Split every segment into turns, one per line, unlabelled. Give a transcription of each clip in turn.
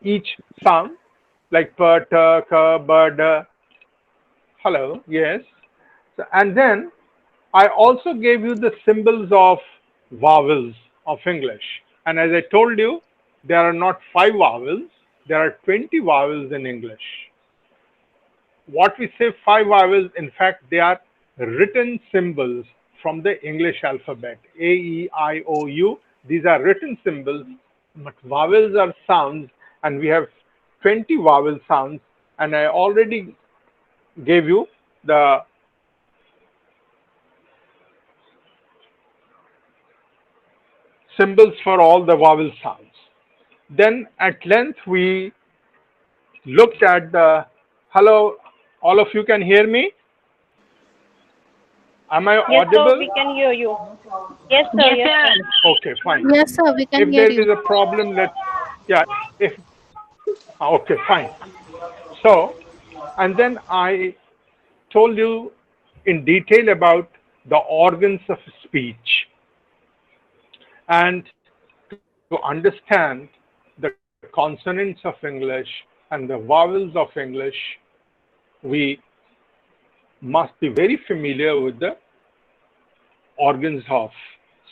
each sound, like p, t, k, b, d. Hello, yes. So, and then I also gave you the symbols of vowels of English. And as I told you, there are not five vowels, there are 20 vowels in English. What we say five vowels, in fact, they are written symbols from the English alphabet. A, E, I, O, U. These are written symbols, but vowels are sounds, and we have 20 vowel sounds. And I already gave you the symbols for all the vowel sounds. Then at length we looked at the, hello, all of you can hear me? Am I
Yes, sir,
audible?
we can hear you. Yes, sir.
Yes,
Yes,
sir.
sir.
Okay, fine.
Yes, sir, we can
If
hear
there is
you.
a problem, yeah, if, okay, fine. So, and then I told you in detail about the organs of speech. And to understand the consonants of English and the vowels of English, we must be very familiar with the organs of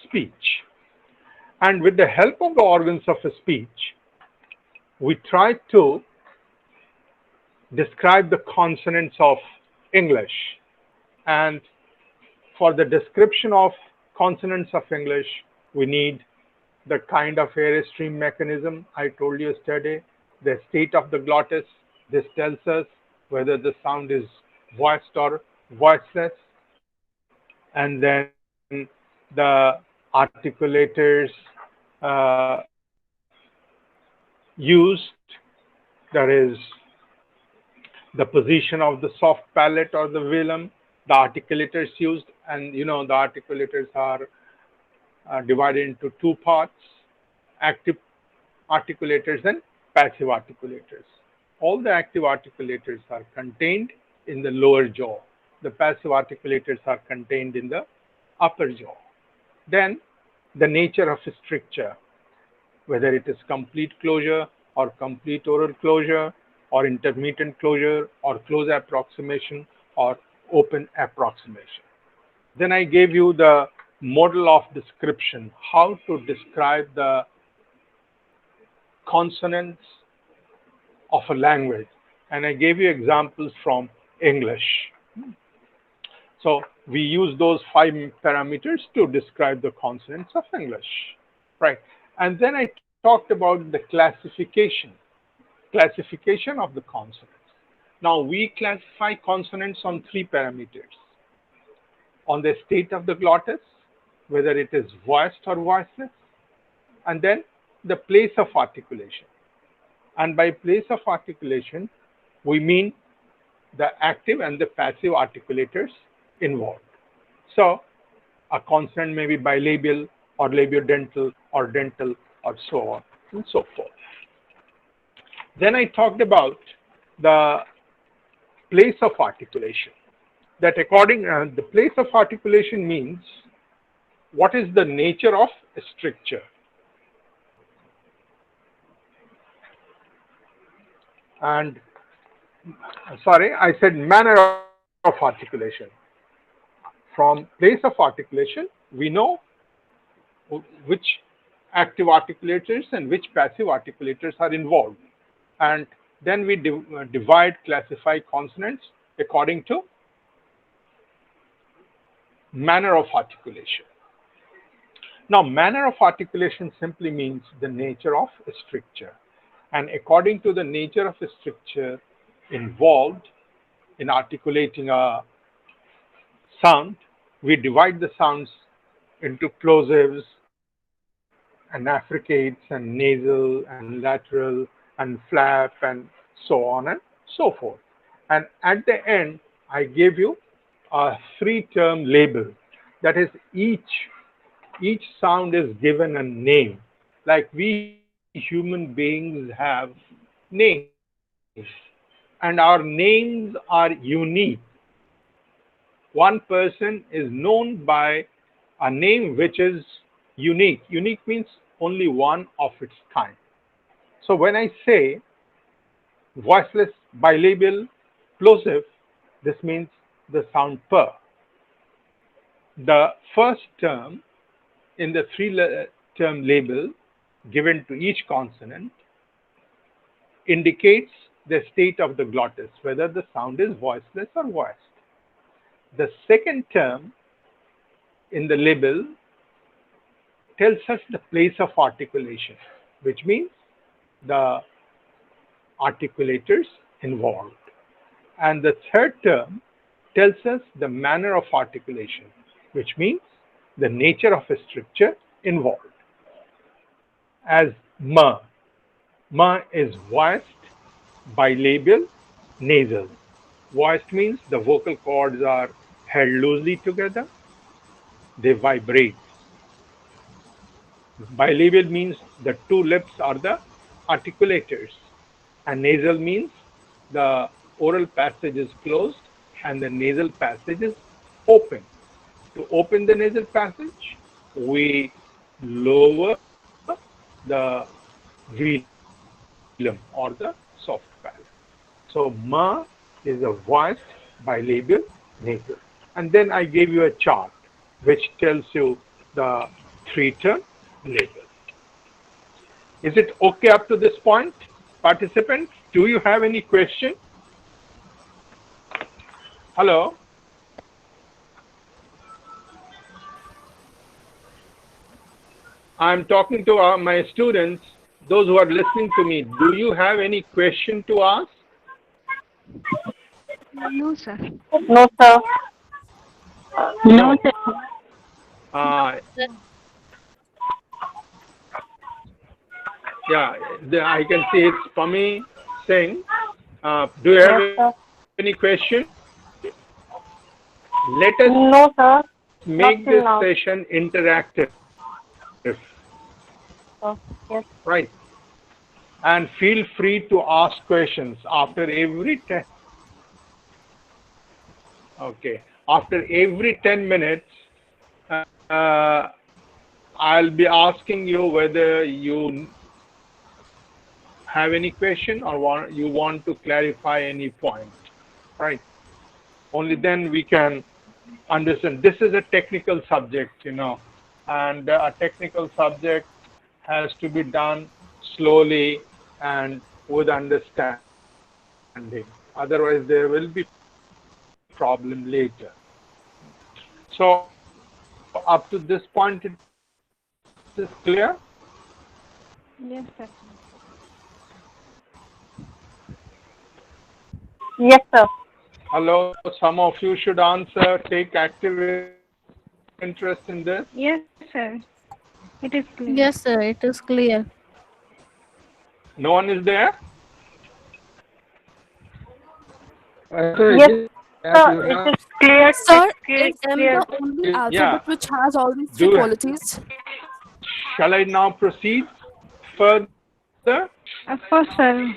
speech. And with the help of the organs of speech, we try to describe the consonants of English. And for the description of consonants of English, we need the kind of airstream mechanism I told you yesterday, the state of the glottis. This tells us whether the sound is voiced or voiceless. And then the articulators uh, used, that is the position of the soft palate or the velum, the articulators used, and you know the articulators are divided into two parts: active articulators and passive articulators. All the active articulators are contained in the lower jaw. The passive articulators are contained in the upper jaw. Then the nature of stricture, whether it is complete closure or complete oral closure or intermittent closure or close approximation or open approximation. Then I gave you the model of description, how to describe the consonants of a language. And I gave you examples from English. So we use those five parameters to describe the consonants of English, right? And then I talked about the classification of the consonants. Now we classify consonants on three parameters: on the state of the glottis, whether it is voiced or voiceless, and then the place of articulation. And by place of articulation, we mean the active and the passive articulators involved. So a consonant may be bilabial or labiodental or dental or so on and so forth. Then I talked about the place of articulation. That according the place of articulation means what is the nature of stricture. And sorry, I said manner of articulation. From place of articulation, we know which active articulators and which passive articulators are involved. And then we divide, classify consonants according to manner of articulation. Now, manner of articulation simply means the nature of stricture. And according to the nature of stricture involved in articulating a sound, we divide the sounds into plosives and affricates and nasal and lateral and flap and so on and so forth. And at the end, I gave you a three-term label. That is, each sound is given a name. Like we human beings have names, and our names are unique. One person is known by a name which is unique. Unique means only one of its kind. So when I say voiceless bilabial plosive, this means the sound per. The first term in the three-term label given to each consonant indicates the state of the glottis, whether the sound is voiceless or voiced. The second term in the label tells us the place of articulation, which means the articulators involved. And the third term tells us the manner of articulation, which means the nature of a structure involved. As ma, ma is voiced, bilabial, nasal. Voiced means the vocal cords are held loosely together, they vibrate. Bilabial means the two lips are the articulators, and nasal means the oral passage is closed and the nasal passage is open. To open the nasal passage, we lower the velum or the soft palate. So ma is a voiced bilabial nasal. And then I gave you a chart which tells you the three-term label. Is it okay up to this point, participants? Do you have any question? Hello? I'm talking to my students, those who are listening to me. Do you have any question to ask?
No, sir.
No, sir.
No.
sir.
Uh, yeah, I can see it's Pami Singh. Do you have
Yes, sir.
any question? Let us
No, sir.
make
Not
this
till now.
session interactive,
Oh, yes.
right? And feel free to ask questions after every 10. Okay, after every 10 minutes, uh, I'll be asking you whether you have any question or you want to clarify any point, right? Only then we can understand. This is a technical subject, and a technical subject has to be done slowly and with understanding. Otherwise, there will be problem later. So up to this point, it is clear?
Yes, sir.
Yes, sir.
Hello, some of you should answer, take active interest in this.
Yes, sir. It is clear.
Yes, sir, it is clear.
No one is there?
Yes, sir. It is clear.
Sir,
It's
is M
clear.
the only
Yeah.
alphabet which has all these three
Do
qualities?
Shall I now proceed further?
Of course, sir.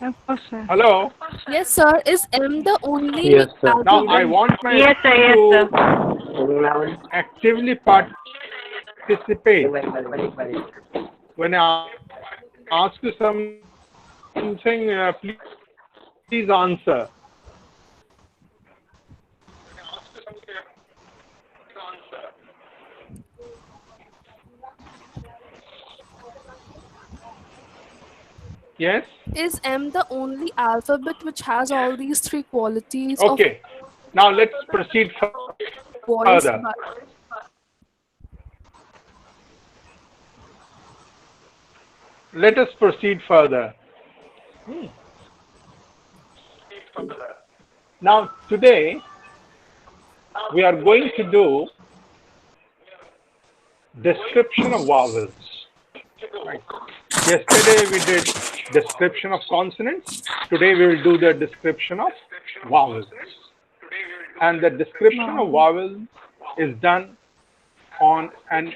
Of course, sir.
Hello.
Yes, sir. Is M the only
Yes, sir.
Now I
alphabet?
want my
Yes, sir. Yes,
to
sir.
actively participate. When I ask you something, please answer. Yes?
Is M the only alphabet which has all these three qualities of
Okay. Now let's proceed further.
voice? But
Let us proceed further. Now, today we are going to do description of vowels. Right. Yesterday we did description of consonants. Today we will do the description of vowels. And the description of vowels is done on an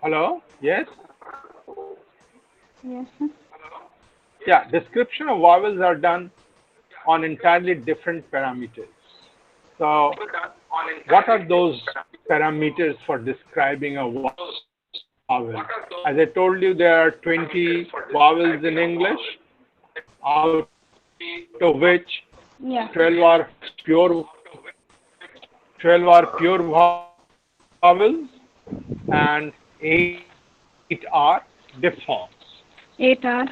hello? Yes?
Yes, sir.
Yeah, description of vowels are done on entirely different parameters. So, what are those parameters for describing a vowel? vowel. As I told you, there are 20 vowels in English, out of which
Yeah.
12 are pure 12 are pure vowels and 8 are diphthongs.
8 hours.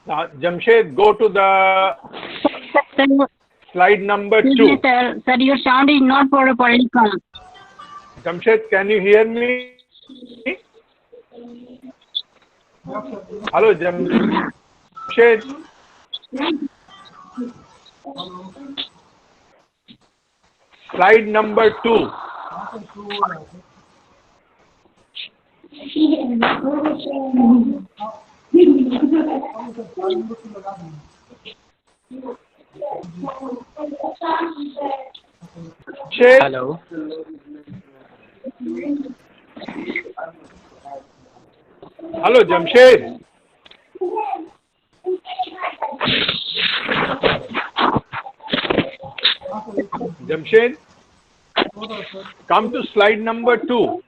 Now, Jamshed, go to the
Sir,
slide number
excuse
2.
me, sir. Sir, your sound is not properly come.
Jamshed, can you hear me? Hello, Jamshed. Slide number 2. Jamshed.
Hello.
Hello, Jamshed. Jamshed, come to slide number 2.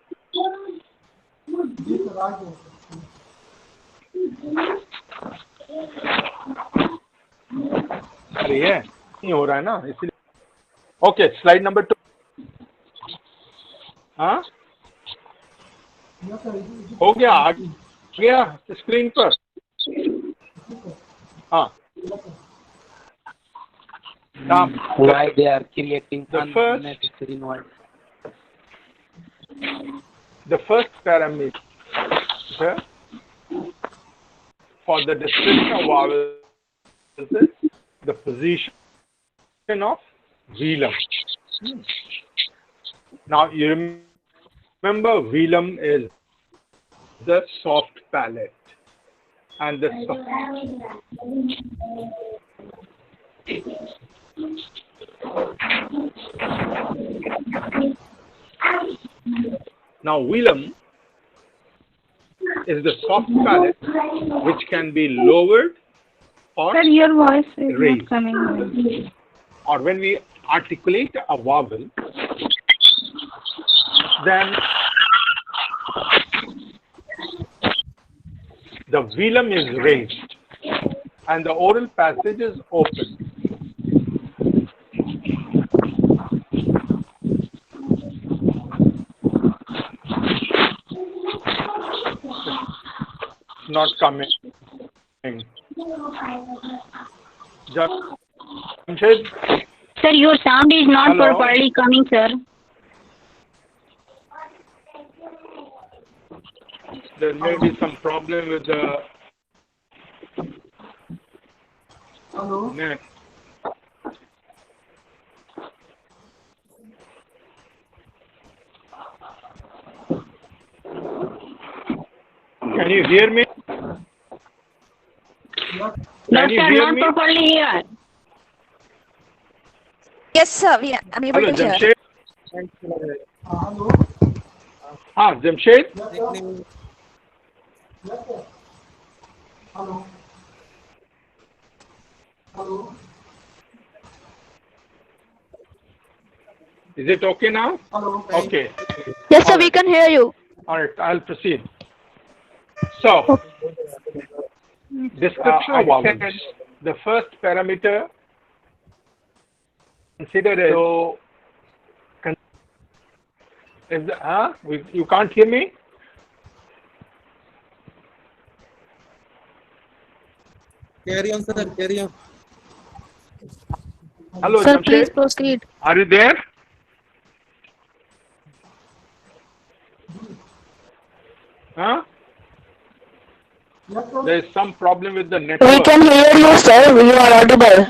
अरे ये नहीं हो रहा है ना इसलिए okay slide number 2 हाँ हो गया आ गया स्क्रीन पर हाँ
Why they are creating
the first
unnecessary noise?
the first parameter for the description of vowels is the position of velum. Now you remember velum is the soft palate and the now velum is the soft palate which can be lowered or
Sir, your voice is
raised.
not coming.
Or when we articulate a vowel, then the velum is raised and the oral passage is open. Not coming. Jamshed,
Sir, your sound is not
Hello?
properly coming, sir.
there may be some problem with the net. Can you hear me?
No,
Can you
sir,
hear
not
me?
properly here.
Yes, sir. We are unable
Hello,
to hear.
Jamshed. Ah, Jamshed. Is it okay now? Okay.
Yes, sir.
All
We
right.
can hear you.
All right, I'll proceed. So, description of vowels. The first parameter consider is so. Is the, you can't hear me?
Carry on, sir. Carry on.
Hello,
Sir, please
Jamshed.
proceed.
Are you there? Huh? There is some problem with the network.
We can hear you, sir. You are audible.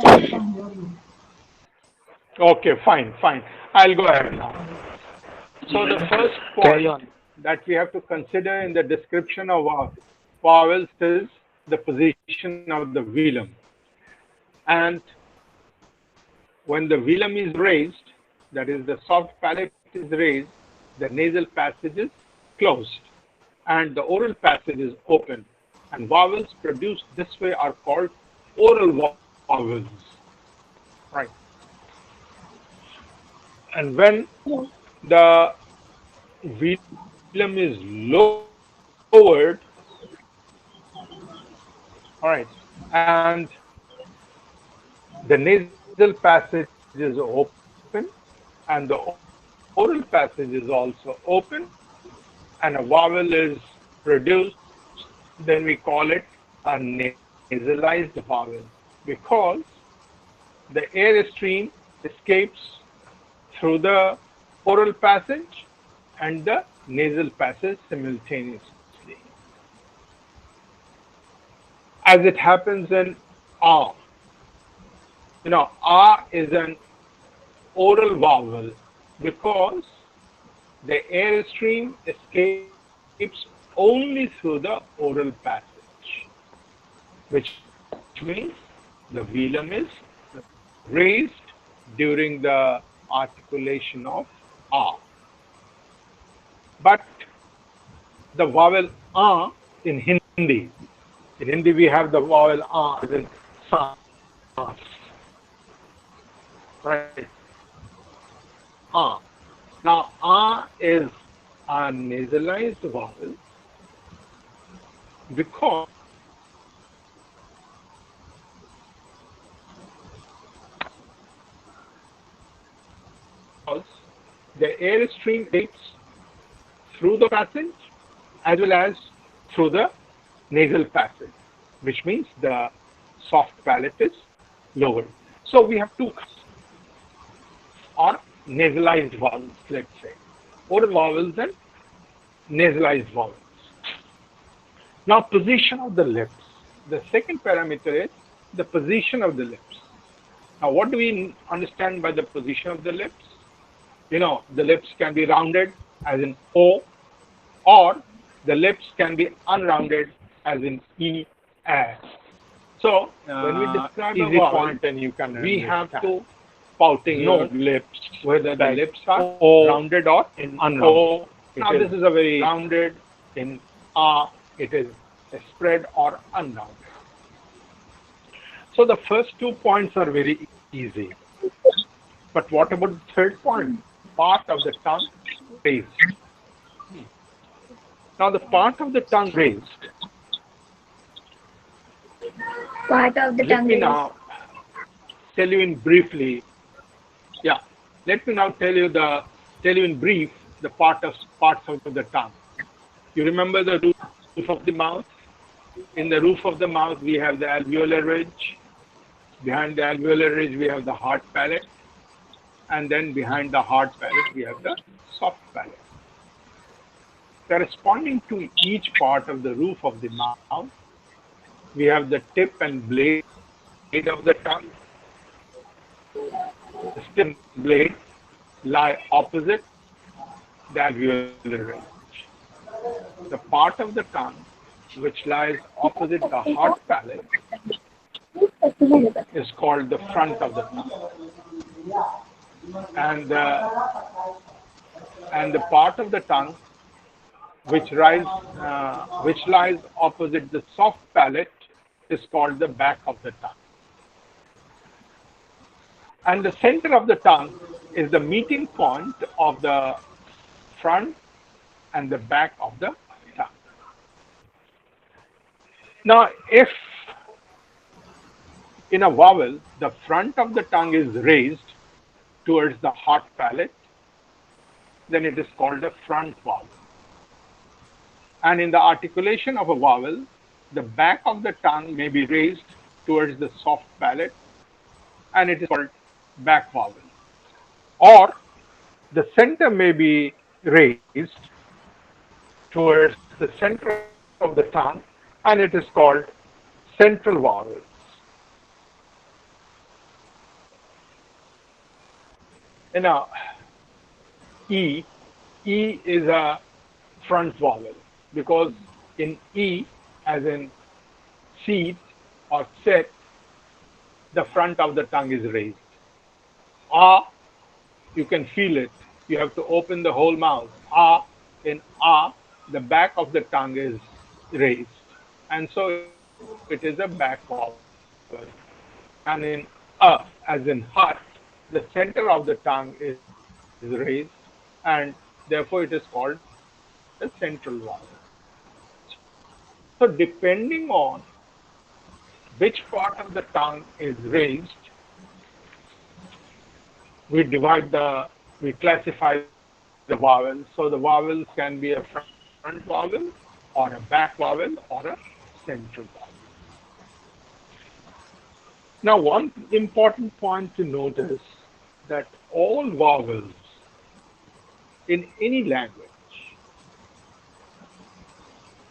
Okay, fine, fine. I'll go ahead now. So the first
Carry
point
on.
that we have to consider in the description of vowels is the position of the velum. And when the velum is raised, that is the soft palate is raised, the nasal passage is closed and the oral passage is open. And vowels produced this way are called oral vowels. Right. And when the velum is lowered, all right, and the nasal passage is open and the oral passage is also open, and a vowel is produced, then we call it a nasalized vowel because the air stream escapes through the oral passage and the nasal passage simultaneously. As it happens in ah. Ah is an oral vowel because the air stream escapes only through the oral passage, which means the velum is raised during the articulation of ah. But the vowel in Hindi, we have the vowel as in sans, right? Ah. Now is a nasalized vowel because the air stream escapes through the passage as well as through the nasal passage, which means the soft palate is lowered. So we have two or nasalized vowels, let's say, oral vowels and nasalized vowels. Now, position of the lips. The second parameter is the position of the lips. Now, what do we understand by the position of the lips? The lips can be rounded as in O, or the lips can be unrounded as in E, as. So, when we describe a vowel, point and you can we have to pouting your lips, whether the lips are rounded or unrounded. Now, this is a very rounded, in it is spread or unrounded. So, the first 2 points are very easy. But what about the third point? Part of the tongue raised. Now, the part of the tongue raised.
Part of the
Let
tongue
me
is
now tell you in briefly. Yeah, let me now tell you in brief the parts of the tongue. You remember the roof of the mouth? In the roof of the mouth, we have the alveolar ridge. Behind the alveolar ridge, we have the hard palate. And then behind the hard palate, we have the soft palate. Corresponding to each part of the roof of the mouth, we have the tip and blade of the tongue. The tip and blade lie opposite the alveolar ridge. The part of the tongue which lies opposite the hard palate is called the front of the tongue. And the part of the tongue which lies opposite the soft palate is called the back of the tongue. And the center of the tongue is the meeting point of the front and the back of the tongue. Now, if in a vowel, the front of the tongue is raised towards the hard palate, then it is called a front vowel. And in the articulation of a vowel, the back of the tongue may be raised towards the soft palate, and it is called back vowel. Or the center may be raised towards the center of the tongue, and it is called central vowel. Now, E is a front vowel because in E, as in seat or set, the front of the tongue is raised. You can feel it. You have to open the whole mouth. In the back of the tongue is raised. And so it is a back vowel. And in as in heart, the center of the tongue is is raised, and therefore it is called the central vowel. So depending on which part of the tongue is raised, we classify the vowels. So the vowels can be a front vowel or a back vowel or a central vowel. Now, one important point to note is that all vowels in any language,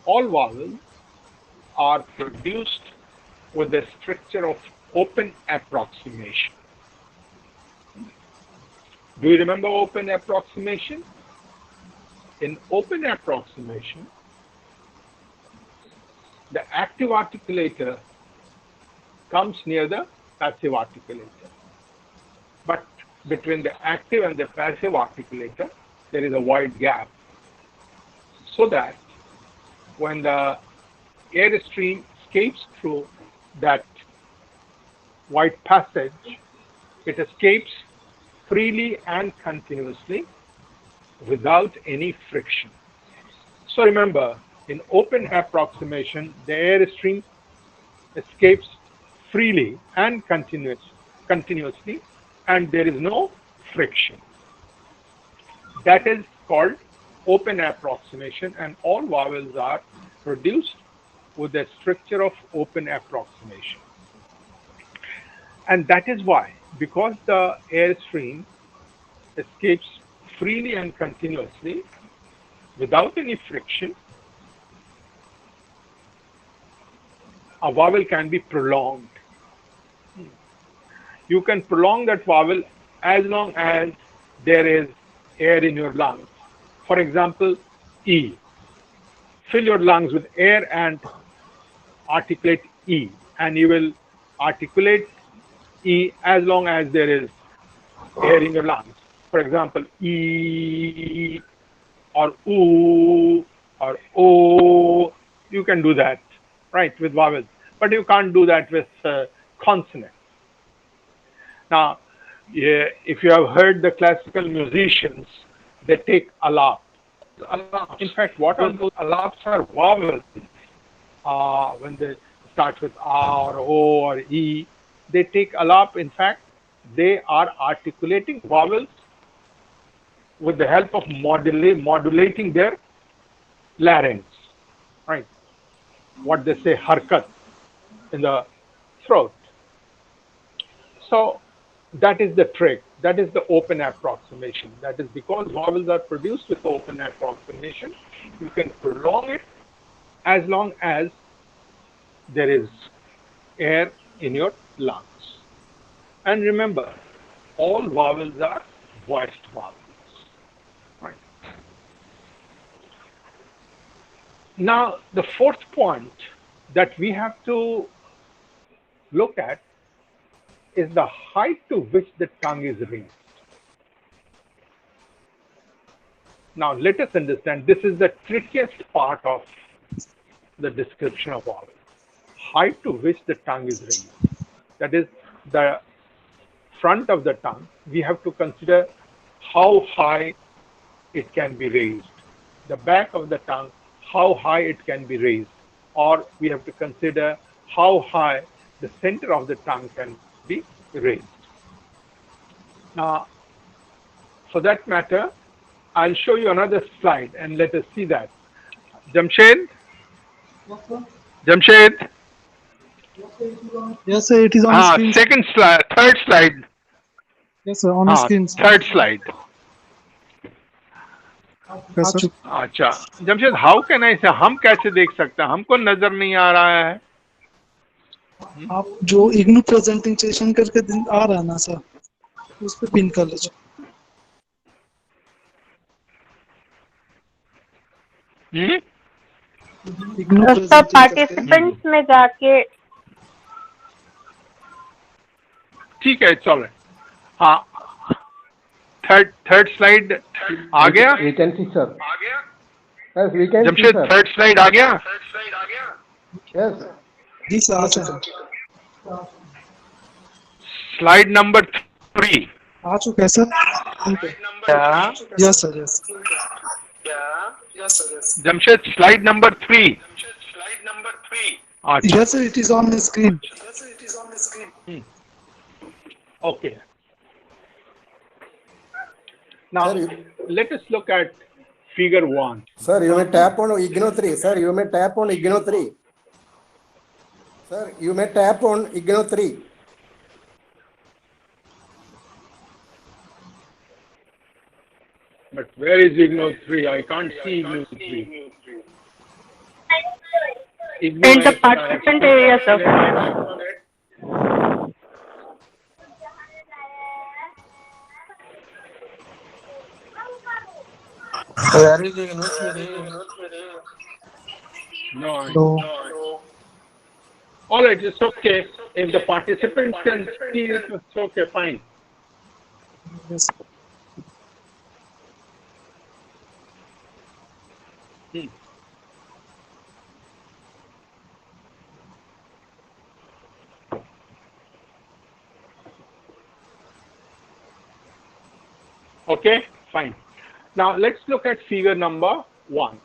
all vowels are produced with the structure of open approximation. Do you remember open approximation? In open approximation, the active articulator comes near the passive articulator. But between the active and the passive articulator, there is a wide gap, so that when the air stream escapes through that wide passage, it escapes freely and continuously without any friction. So remember, in open approximation, the air stream escapes freely and continuously, and there is no friction. That is called open approximation, and all vowels are produced with the structure of open approximation. And that is why, because the air stream escapes freely and continuously without any friction, a vowel can be prolonged. You can prolong that vowel as long as there is air in your lungs. For example, E. Fill your lungs with air and articulate E, and you will articulate E as long as there is air in your lungs. For example, E or Oo or O. You can do that, right, with vowels, but you can't do that with consonants. Now, if you have heard the classical musicians, they take alap. In fact, what are those alaps are vowels. When they start with R or O or E, they take alap. In fact, they are articulating vowels with the help of modulating their larynx, right? What they say, harkat in the throat. So that is the trick. That is the open approximation. That is because vowels are produced with open approximation. You can prolong it as long as there is air in your lungs. And remember, all vowels are voiced vowels. Right. Now, the fourth point that we have to look at is the height to which the tongue is raised. Now, let us understand, this is the trickiest part of the description of vowels. Height to which the tongue is raised. That is the front of the tongue. We have to consider how high it can be raised. The back of the tongue, how high it can be raised. Or we have to consider how high the center of the tongue can be raised. Now, for that matter, I'll show you another slide and let us see that. Jamshed? Jamshed?
Yes, sir, it is on the screen.
Second slide, third slide.
Yes, sir, on the screen.
Third slide.
Yes, sir.
अच्छा, Jamshed, how can I say, हम कैसे देख सकते हैं? हमको नजर नहीं आ रहा है.
आप जो इग्नू प्रेजेंटेशन करके आ रहा है ना सर, उस पे पिन कर लीजिए.
दोस्तों पार्टिसिपेंट्स में जाके
ठीक है, चलो. हाँ, थर्ड स्लाइड आ गया.
We can see, sir. Yes, we can see,
Jamshed,
sir.
Third slide आ गया.
Yes.
जी सर, अच्छा सर.
Slide number 3.
आ चुका है सर?
Yeah.
Yes sir, yes.
Jamshed, slide number 3.
Yes sir, it is on the screen.
Okay. Now, let us look at figure 1.
Sir, you may tap on IGNO3. Sir, you may tap on IGNO3. Sir, you may tap on IGNO3.
But where is IGNO3? I can't see IGNO3.
In the participant area, sir.
Where is IGNO?
No.
No.
All right, it's okay. If the participants can see it, it's okay, fine.
Yes.
Okay, fine. Now let's look at figure number 1.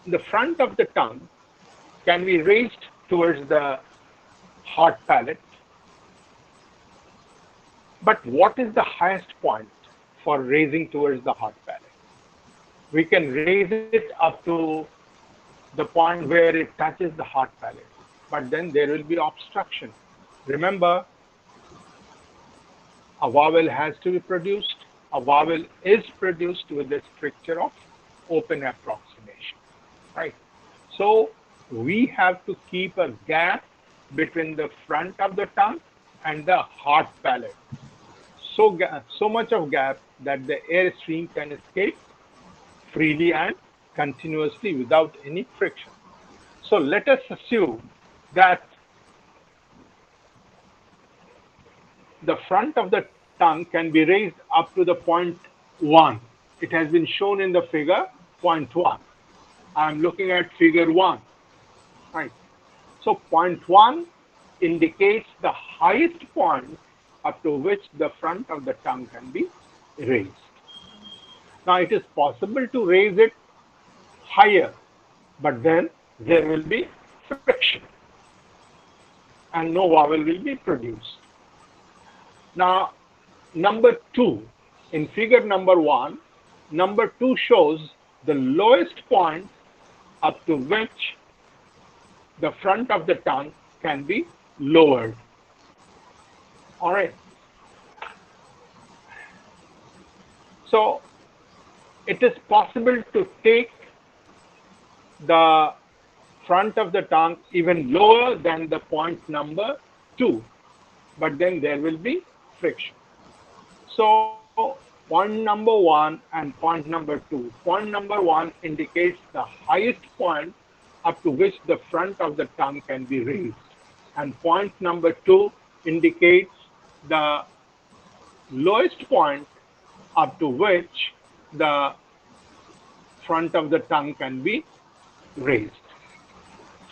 The front of the tongue can be raised towards the hard palate. But what is the highest point for raising towards the hard palate? We can raise it up to the point where it touches the hard palate, but then there will be obstruction. Remember, a vowel has to be produced. A vowel is produced with the stricture of open approximation, right? So we have to keep a gap between the front of the tongue and the hard palate. So much of gap that the air stream can escape freely and continuously without any friction. So let us assume that the front of the tongue can be raised up to the point 1. It has been shown in the figure, point 1. I'm looking at figure 1. Right. So point 1 indicates the highest point up to which the front of the tongue can be raised. Now it is possible to raise it higher, but then there will be friction and no vowel will be produced. Now, number 2, in figure number 1, number 2 shows the lowest point up to which the front of the tongue can be lowered. All right. So, it is possible to take the front of the tongue even lower than the point number 2, but then there will be friction. So point number 1 and point number 2. Point number 1 indicates the highest point up to which the front of the tongue can be raised. And point number 2 indicates the lowest point up to which the front of the tongue can be raised.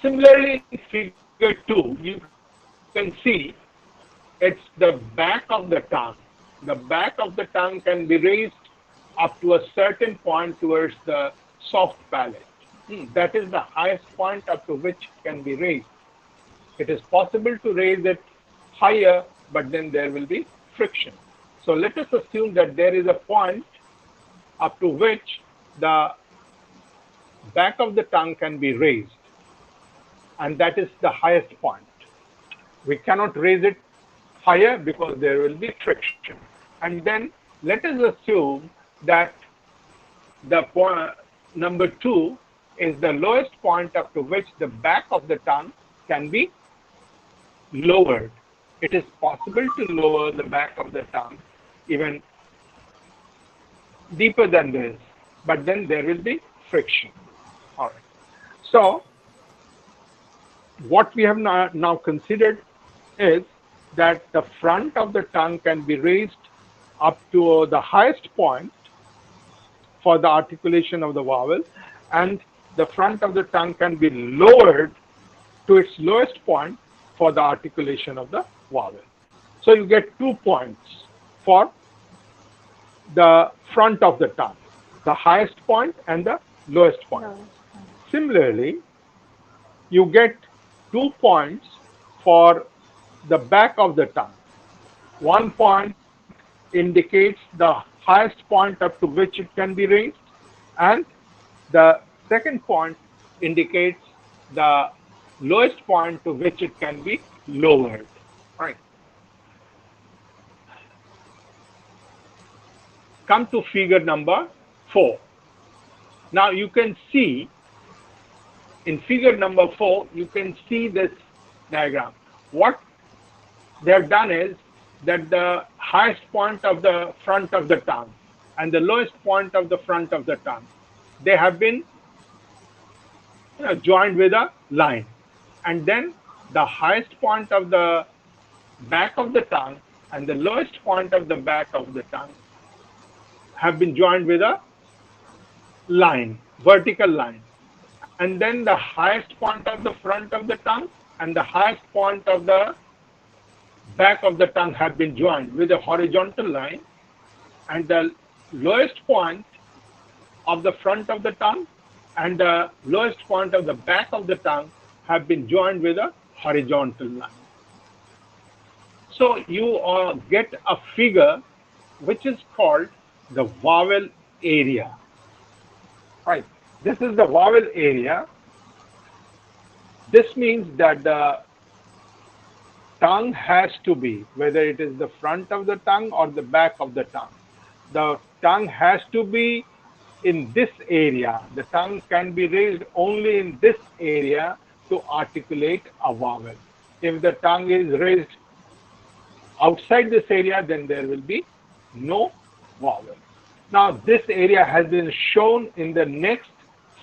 Similarly, in figure 2, you can see it's the back of the tongue. The back of the tongue can be raised up to a certain point towards the soft palate. That is the highest point up to which it can be raised. It is possible to raise it higher, but then there will be friction. So let us assume that there is a point up to which the back of the tongue can be raised, and that is the highest point. We cannot raise it higher because there will be friction. And then let us assume that the point number 2 is the lowest point up to which the back of the tongue can be lowered. It is possible to lower the back of the tongue even deeper than this, but then there will be friction. All right. So what we have now considered is that the front of the tongue can be raised up to the highest point for the articulation of the vowel, and the front of the tongue can be lowered to its lowest point for the articulation of the vowel. So you get 2 points for the front of the tongue, the highest point and the lowest point. Similarly, you get 2 points for the back of the tongue. 1 point indicates the highest point up to which it can be raised, and the second point indicates the lowest point to which it can be lowered. Right. Come to figure number 4. Now you can see in figure number 4, you can see this diagram. What they have done is that the highest point of the front of the tongue and the lowest point of the front of the tongue, they have been joined with a line. And then the highest point of the back of the tongue and the lowest point of the back of the tongue have been joined with a line, vertical line. And then the highest point of the front of the tongue and the highest point of the back of the tongue have been joined with a horizontal line, and the lowest point of the front of the tongue and the lowest point of the back of the tongue have been joined with a horizontal line. So you get a figure which is called the vowel area. Right. This is the vowel area. This means that the tongue has to be, whether it is the front of the tongue or the back of the tongue has to be in this area. The tongue can be raised only in this area to articulate a vowel. If the tongue is raised outside this area, then there will be no vowel. Now this area has been shown in the next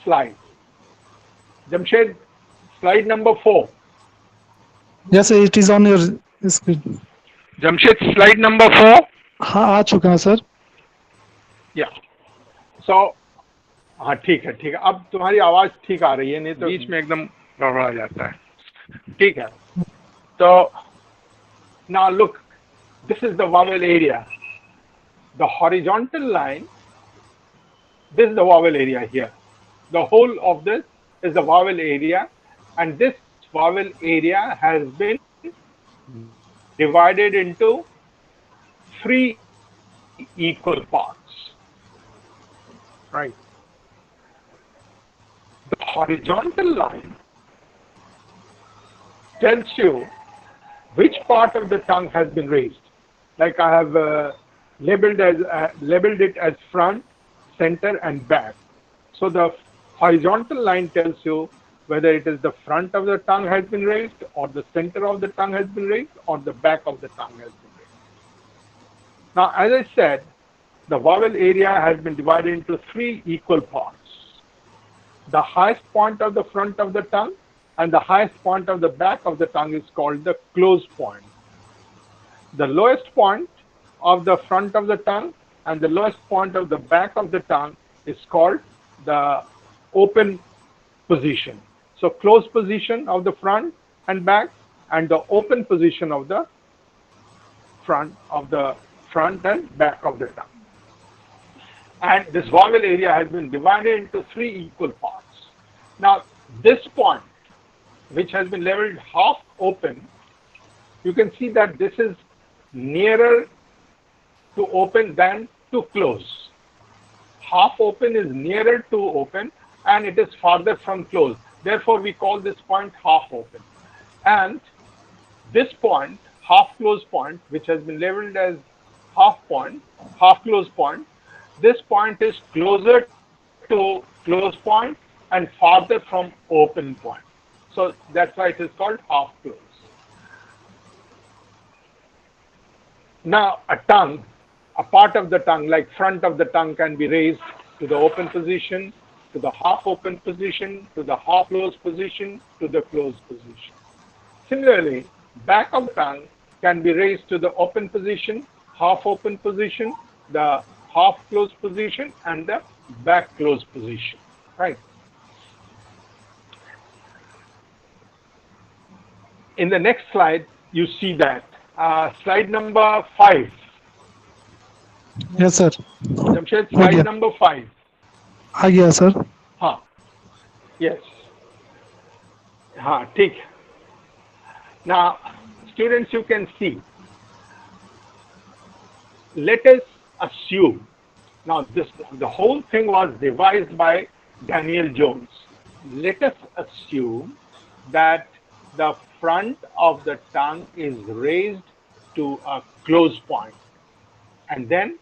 slide. Jamshed, slide number 4.
Yes, sir, it is on your screen.
Jamshed, slide number 4.
हाँ आ चुका है sir.
या सो हाँ ठीक है अब तुम्हारी आवाज ठीक आ रही है, नहीं तो बीच में एकदम गड़बड़ा जाता है. ठीक है, तो now look, this is the vowel area. The horizontal line, this is the vowel area here. The whole of this is the vowel area, and this vowel area has been divided into 3 equal parts. Right. The horizontal line tells you which part of the tongue has been raised. Like I have labeled it as front, center, and back. So the horizontal line tells you whether it is the front of the tongue has been raised, or the center of the tongue has been raised, or the back of the tongue has been raised. Now, as I said, the vowel area has been divided into 3 equal parts. The highest point of the front of the tongue and the highest point of the back of the tongue is called the close point. The lowest point of the front of the tongue and the lowest point of the back of the tongue is called the open position. So close position of the front and back, and the open position of the front and back of the tongue. And this vowel area has been divided into 3 equal parts. Now this point, which has been labeled half open, you can see that this is nearer to open than to close. Half open is nearer to open and it is farther from close. Therefore, we call this point half open. And this point, half close point, which has been labeled as half close point, this point is closer to close point and farther from open point. So that's why it is called half close. Now a tongue, a part of the tongue, like front of the tongue, can be raised to the open position, to the half open position, to the half closed position, to the closed position. Similarly, back of the tongue can be raised to the open position, half open position, the half closed position, and the back closed position. Right. In the next slide, you see that Slide number 5.
Yes, sir.
Jamshed,
हो
slide
गया
number 5.
आ गया sir.
हाँ, yes. हाँ, ठीक. Now, students, you can see. Let us assume. Now, the whole thing was devised by Daniel Jones. Let us assume that the front of the tongue is raised to a close point, and then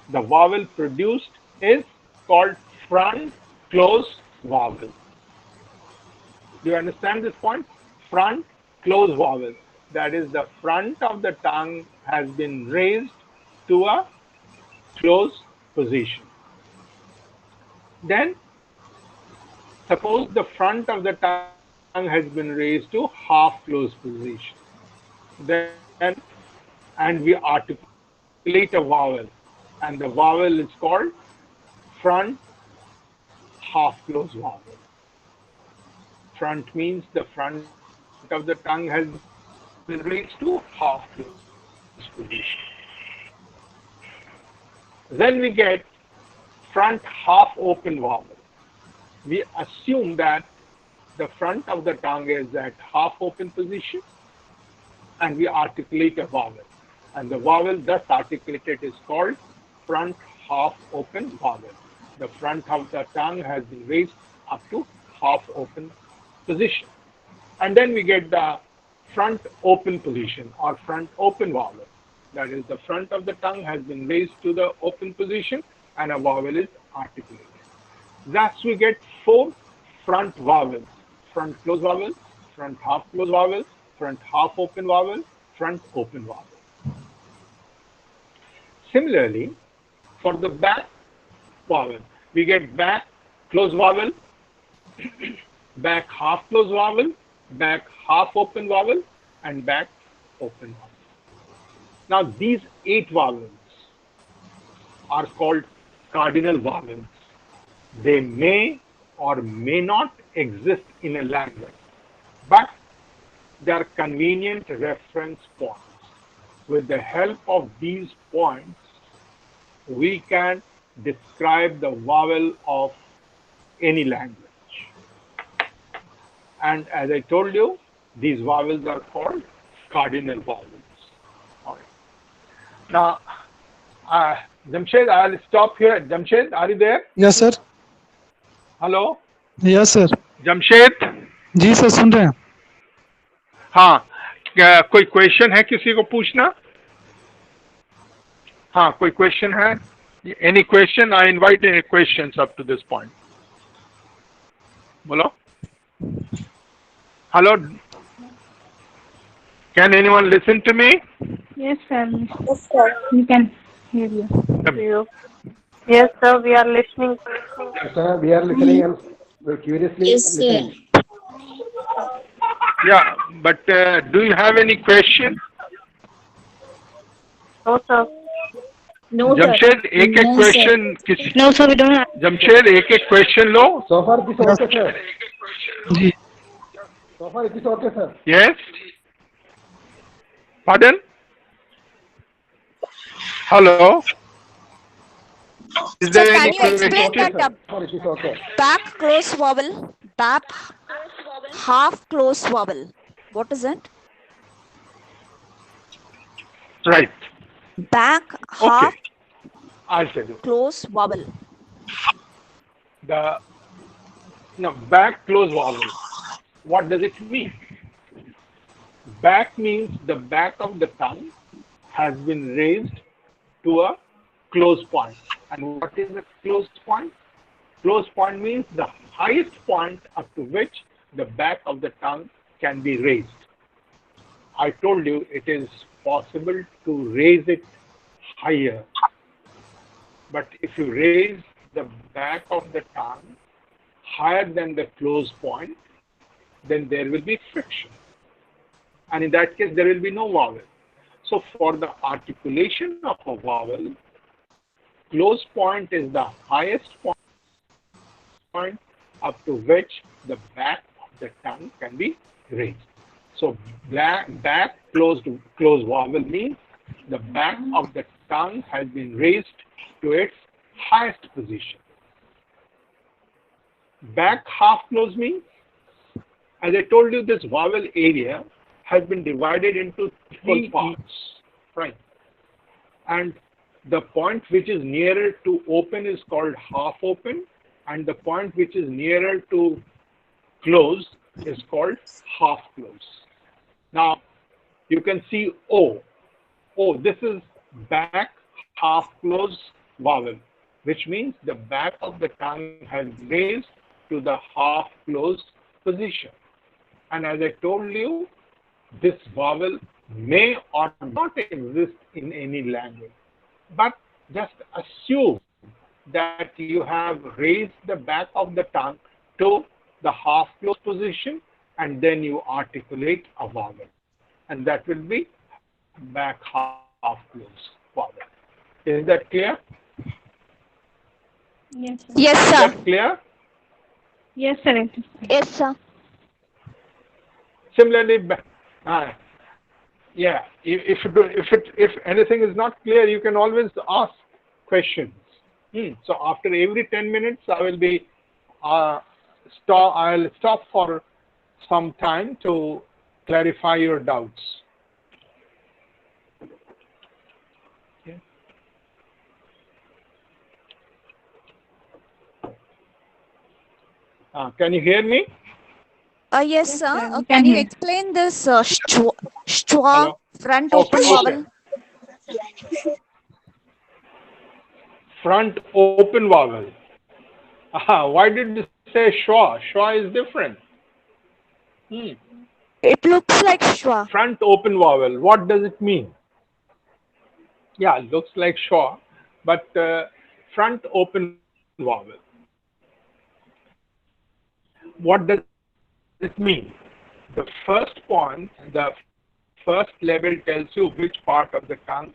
the vowel produced is called front close vowel. Do you understand this point? Front close vowel. That is, the front of the tongue has been raised to a close position. Then, suppose the front of the tongue has been raised to half close position. Then, and we articulate a vowel, and the vowel is called front half close vowel. Front means the front of the tongue has been raised to half close position. Then we get front half open vowel. We assume that the front of the tongue is at half open position, and we articulate a vowel. And the vowel thus articulated is called front half open vowel. The front of the tongue has been raised up to half open position. And then we get the front open position or front open vowel. That is, the front of the tongue has been raised to the open position and a vowel is articulated. Thus, we get 4 front vowels: front close vowel, front half close vowel, front half open vowel, front open vowel. Similarly, for the back vowel, we get back close vowel, back half close vowel, back half open vowel, and back open vowel. Now, these 8 vowels are called cardinal vowels. They may or may not exist in a language, but they are convenient reference points. With the help of these points, we can describe the vowel of any language. And as I told you, these vowels are called cardinal vowels. All right. Now, Jamshed, I'll stop here. Jamshed, are you there?
Yes, sir.
Hello?
Yes, sir.
Jamshed?
Ji sir सुन रहे हैं.
हाँ, कोई question है किसी को पूछना? हाँ, कोई क्वेश्चन है? Any question? I invite any questions up to this point. बोलो. Hello? Can anyone listen to me?
Yes, sir. Yes, sir. We can hear you.
Yes, sir, we are listening.
Sir, we are listening and we're curiously listening.
Yeah, but do you have any question?
No, sir.
No, sir.
Jamshed एक एक question किसी
No, sir, we don't have.
Jamshed एक एक question लो.
So far it is okay, sir.
जी.
So far it is okay, sir.
Yes. Pardon? Hello. Is there
Sir,
any
can you explain
question?
that
So far it is okay.
back close vowel, back half close vowel? What is it?
Right.
Back
Okay.
half
I'll tell you.
close vowel.
The back close vowel. What does it mean? Back means the back of the tongue has been raised to a close point. And what is a close point? Close point means the highest point up to which the back of the tongue can be raised. I told you it is possible to raise it higher. But if you raise the back of the tongue higher than the close point, then there will be friction. And in that case, there will be no vowel. So for the articulation of a vowel, close point is the highest point up to which the back of the tongue can be raised. So back closed vowel means the back of the tongue has been raised to its highest position. Back half closed means, as I told you, this vowel area has been divided into three parts, right? And the point which is nearer to open is called half open, and the point which is nearer to close is called half close. Now, you can see O. O, this is back half close vowel, which means the back of the tongue has raised to the half closed position. And as I told you, this vowel may or not exist in any language. But just assume that you have raised the back of the tongue to the half closed position, and then you articulate a vowel. And that will be back half closed vowel. Is that clear?
Yes, sir.
Yes,
Is
sir.
that clear?
Yes, sir.
Yes, sir.
Similarly, yeah, if anything is not clear, you can always ask questions. So after every 10 minutes, I will be I'll stop for some time to clarify your doubts. Okay. Can you hear me?
Yes,
Yes,
sir.
sir. We
Can
can
you
hear.
explain this schwa
Hello?
front
Okay,
open
okay.
vowel?
Front open vowel. Why did you say schwa? Schwa is different.
It looks like schwa.
Front open vowel. What does it mean? Yeah, it looks like schwa, but front open vowel. What does it mean? The first point, the first level tells you which part of the tongue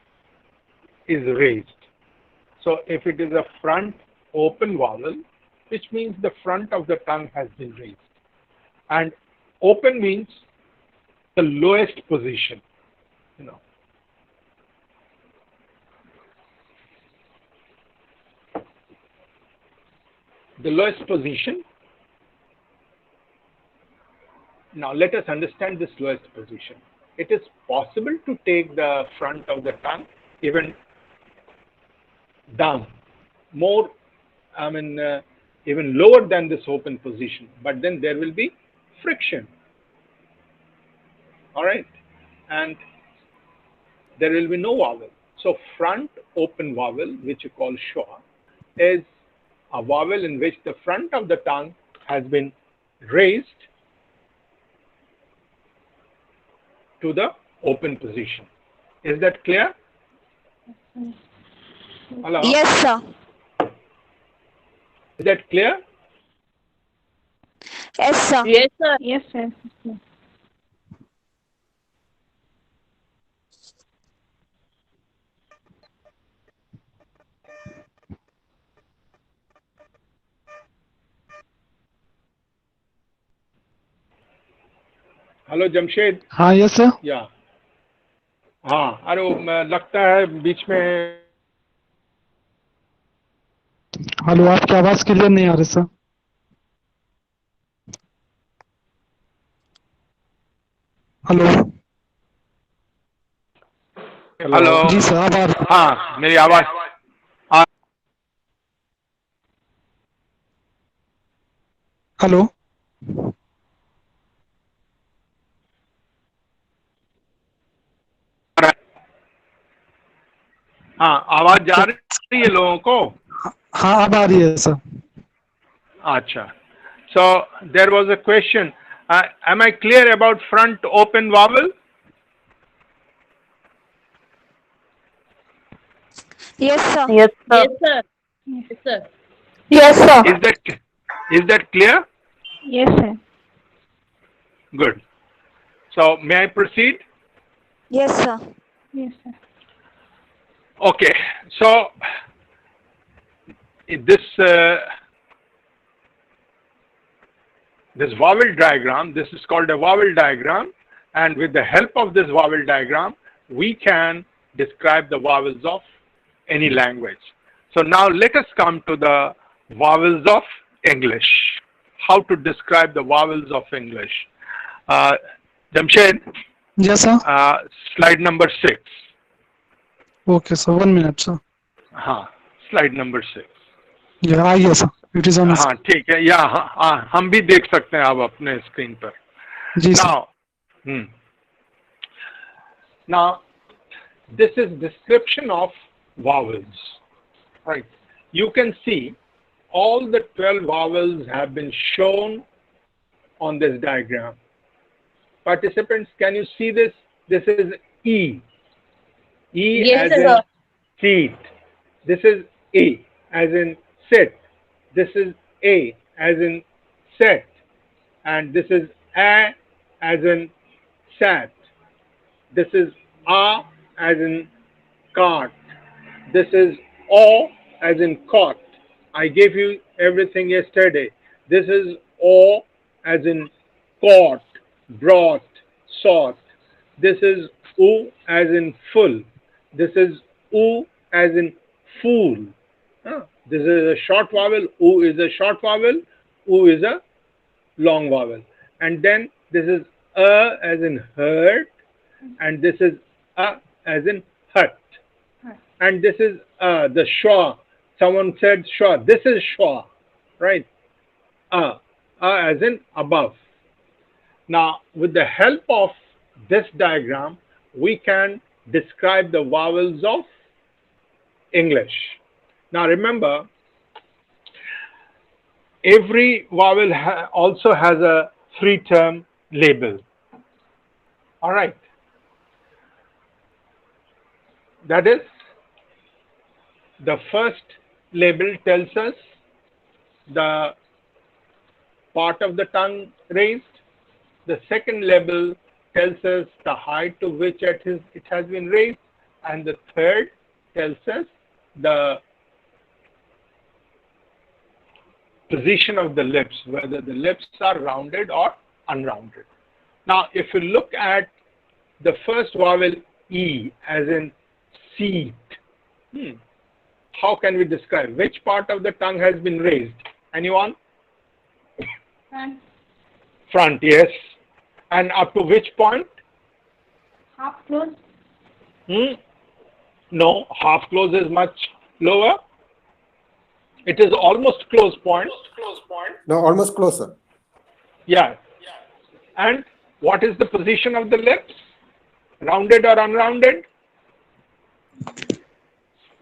is raised. So if it is a front open vowel, which means the front of the tongue has been raised. And open means the lowest position, you know. The lowest position. Now let us understand this lowest position. It is possible to take the front of the tongue even down, more, even lower than this open position, but then there will be friction. All right, and there will be no vowel. So front open vowel, which you call schwa, is a vowel in which the front of the tongue has been raised to the open position. Is that clear? Hello?
Yes, sir.
Is that clear?
Yes, sir.
Yes, sir.
Yes, sir.
Hello Jamshed.
हाँ yes sir.
या हाँ, अरे लगता है बीच में.
Hello, आपकी आवाज clear नहीं आ रही सर. हेलो.
हेलो.
जी सर, अब आ रही.
हाँ, मेरी आवाज.
हेलो.
हाँ, आवाज जा रही है लोगों को.
हाँ अब आ रही है सर.
अच्छा. So there was a question. Am I clear about front open vowel?
Yes, sir.
Yes, sir.
Yes, sir. Yes, sir.
Yes, sir.
Is that clear?
Yes, sir.
Good. So may I proceed?
Yes, sir.
Yes, sir.
Okay. So this vowel diagram, this is called a vowel diagram. And with the help of this vowel diagram, we can describe the vowels of any language. So now let us come to the vowels of English. How to describe the vowels of English. Jamshed,
Yes, sir.
slide number 6.
Okay, sir. 1 minute, sir.
Slide number 6.
Yeah, yes, sir. It is on.
हाँ ठीक है या हम भी देख सकते हैं अब अपने स्क्रीन पर.
जी sir.
Now this is description of vowels, right? You can see all the 12 vowels have been shown on this diagram. Participants, can you see this? This is E. E
Yes,
as in
sir.
seat. This is A as in sit. This is A as in set. And this is A as in sat. This is A as in cart. This is O as in caught. I gave you everything yesterday. This is O as in caught, brought, sought. This is U as in full. This is U as in fool. This is a short vowel. U is a short vowel. U is a long vowel. And then this is A as in hurt. And this is A as in hut. And this is the schwa. Someone said schwa. This is schwa, right? A as in above. Now, with the help of this diagram, we can describe the vowels of English. Now, remember, every vowel also has a three-term label. All right. That is, the first label tells us the part of the tongue raised. The second label tells us the height to which it has been raised. And the third tells us the position of the lips, whether the lips are rounded or unrounded. Now, if you look at the first vowel E as in seat, how can we describe which part of the tongue has been raised? Anyone?
Front.
Front, yes. And up to which point?
Half closed.
No, half close is much lower. It is almost close point.
No, almost closer.
Yeah. And what is the position of the lips? Rounded or unrounded?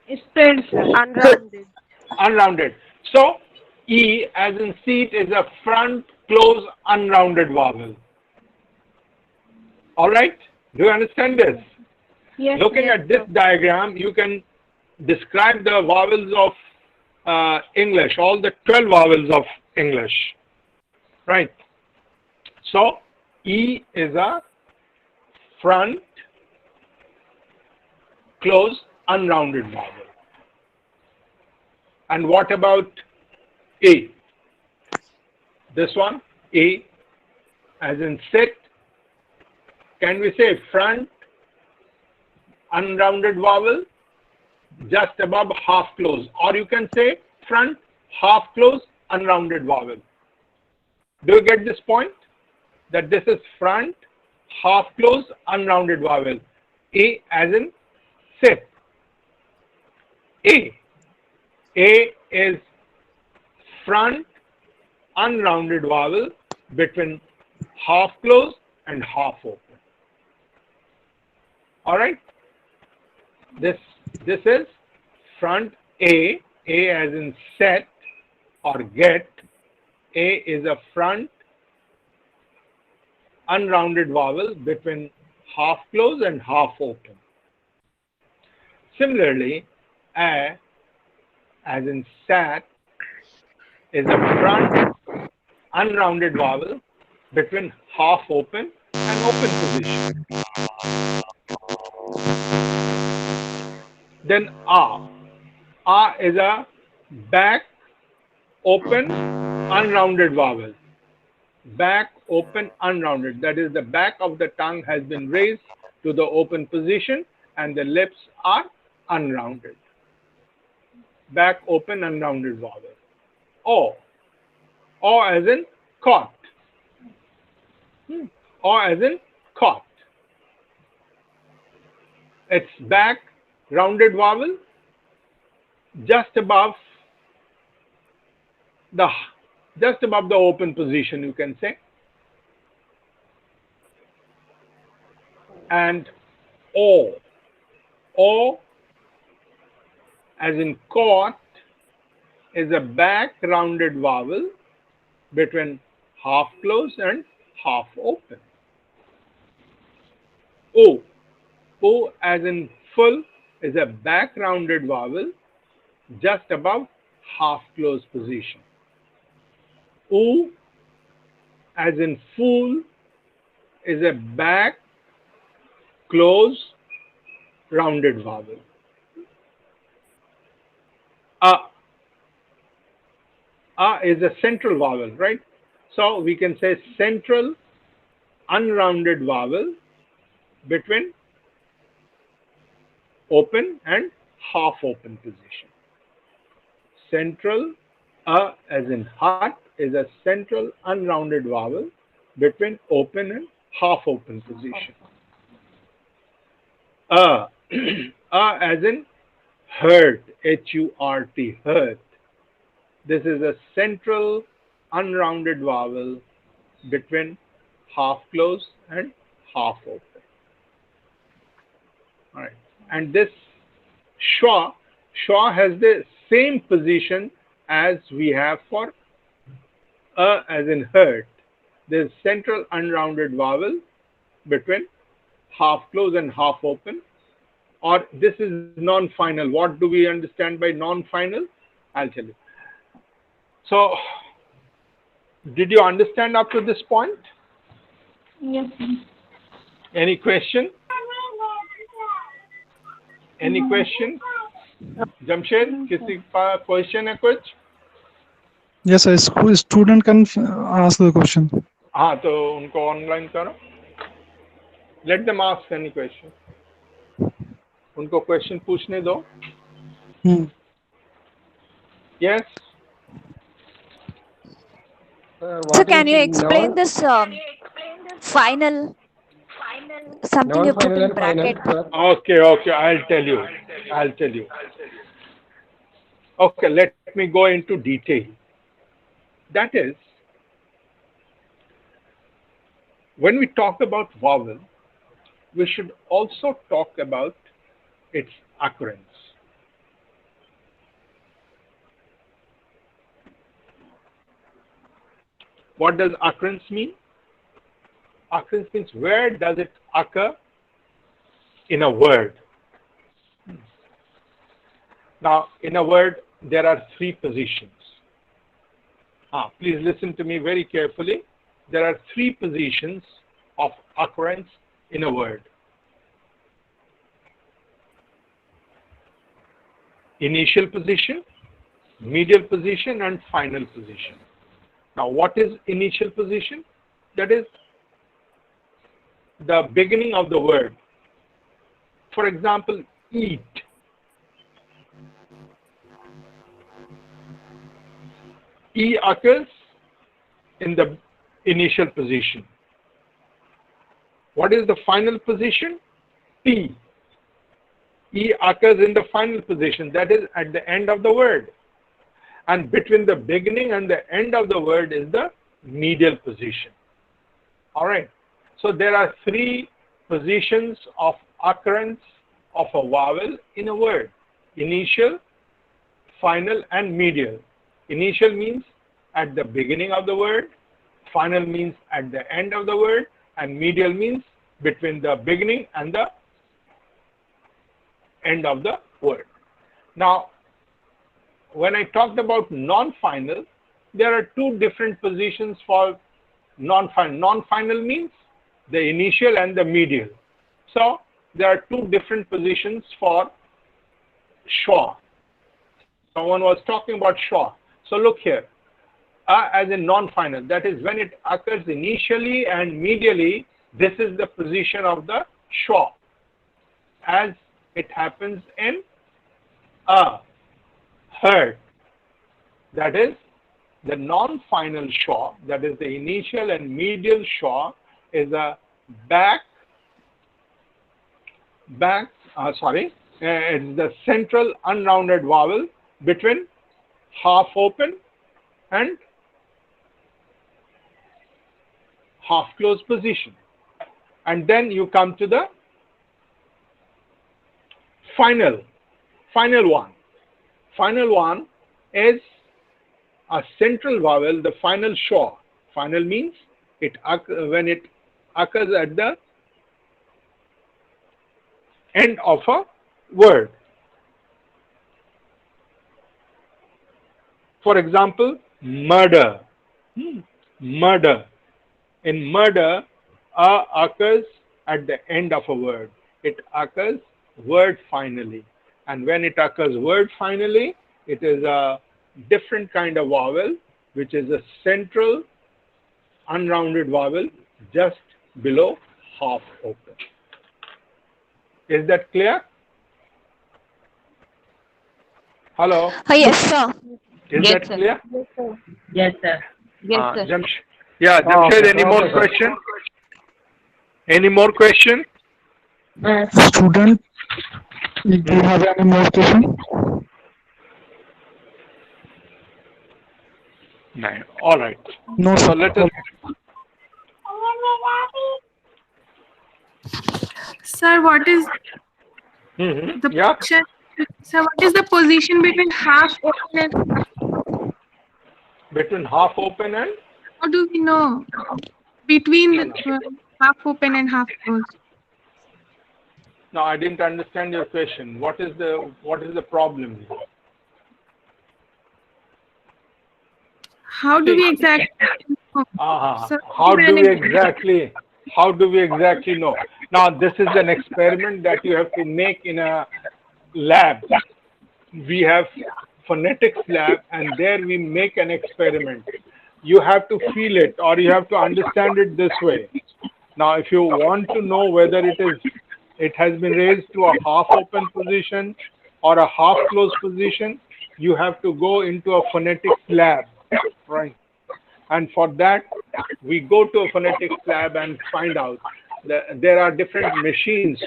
Spread, sir.
Unrounded.
Unrounded. So, E as in seat is a front close unrounded vowel. All right? Do you understand this?
Yes.
Looking
yes,
at this
sir.
diagram, you can describe the vowels of English, all the 12 vowels of English. Right? So, E is a front close unrounded vowel. And what about A? This one, A as in sit. Can we say front unrounded vowel just above half close, or you can say front half close unrounded vowel. Do you get this point? That this is front half close unrounded vowel. A as in sit. A is front unrounded vowel between half close and half open. All right. This is front A as in set or get. A is a front unrounded vowel between half close and half open. Similarly, A as in sat is a front unrounded vowel between half open and open position. Then A is a back open unrounded vowel. back, open, unrounded. That is, the back of the tongue has been raised to the open position and the lips are unrounded. Back, open, unrounded vowel. O. O as in caught. O as in caught. It's back, rounded vowel, just above the open position, you can say. And O. O as in caught is a back rounded vowel between half closed and half open. O. O as in full is a back rounded vowel just above half closed position. O as in full is a back close rounded vowel. Is a central vowel, right? So we can say central unrounded vowel between open and half open position. Central as in heart is a central unrounded vowel between open and half open position. As in hurt, H-U-R-T, hurt. This is a central unrounded vowel between half closed and half open. All right. And this schwa has the same position as we have for as in hurt. There's central unrounded vowel between half closed and half open. Or this is non-final. What do we understand by non-final? I'll tell you. So, did you understand up to this point?
Yes, sir.
Any question? Any question? Jamshed, किसी का question है कुछ?
Yes, sir. Student can ask the question.
हाँ, तो उनको online करो. Let them ask any question. उनको question पूछने दो. Yes.
So can you explain this final? Something you put in bracket.
Okay, I'll tell you. Okay, let me go into detail. That is, when we talk about vowel, we should also talk about its occurrence. What does occurrence mean? Occurrence means where does it occur in a word. Now, in a word, there are three positions. Please listen to me very carefully. There are three positions of occurrence in a word. Initial position, medial position, and final position. Now, what is initial position? That is the beginning of the word. For example, eat. E occurs in the initial position. What is the final position? T. E occurs in the final position, that is at the end of the word. And between the beginning and the end of the word is the medial position. All right. So there are three positions of occurrence of a vowel in a word: initial, final, and medial. Initial means at the beginning of the word, final means at the end of the word, and medial means between the beginning and the end of the word. Now, when I talked about non-final, there are two different positions for non-final. Non-final means the initial and the medial. So there are two different positions for schwa. Someone was talking about schwa. So look here. as in non-final. That is, when it occurs initially and medially, this is the position of the schwa, as it happens in heard. That is, the non-final schwa, that is the initial and medial schwa, is a it's the central unrounded vowel between half open and half closed position. And then you come to the final one. Final one is a central vowel, the final schwa. Final means when it occurs at the end of a word. For example, murder. Murder. In murder, occurs at the end of a word. It occurs word finally. And when it occurs word finally, it is a different kind of vowel, which is a central unrounded vowel just below half open. Is that clear? Hello?
Yes, sir.
Is that clear?
Yes, sir.
Jamshed, any more question? Any more question?
Student, do you have any more question?
No. All right.
No,
So
sir.
let us.
Sir, what is the
Yeah.
position? Sir, what is the position between half open and
Between half open and
how do we know between the half open and half closed?
no, I didn't understand your question. What is the problem here?
How do we exactly know? Sir,
How do we exactly know? Now, this is an experiment that you have to make in a lab. We have phonetics lab, and there we make an experiment. You have to feel it, or you have to understand it this way. Now, if you want to know whether it has been raised to a half open position or a half closed position, you have to go into a phonetics lab, right? And for that, we go to a phonetics lab and find out that there are different machines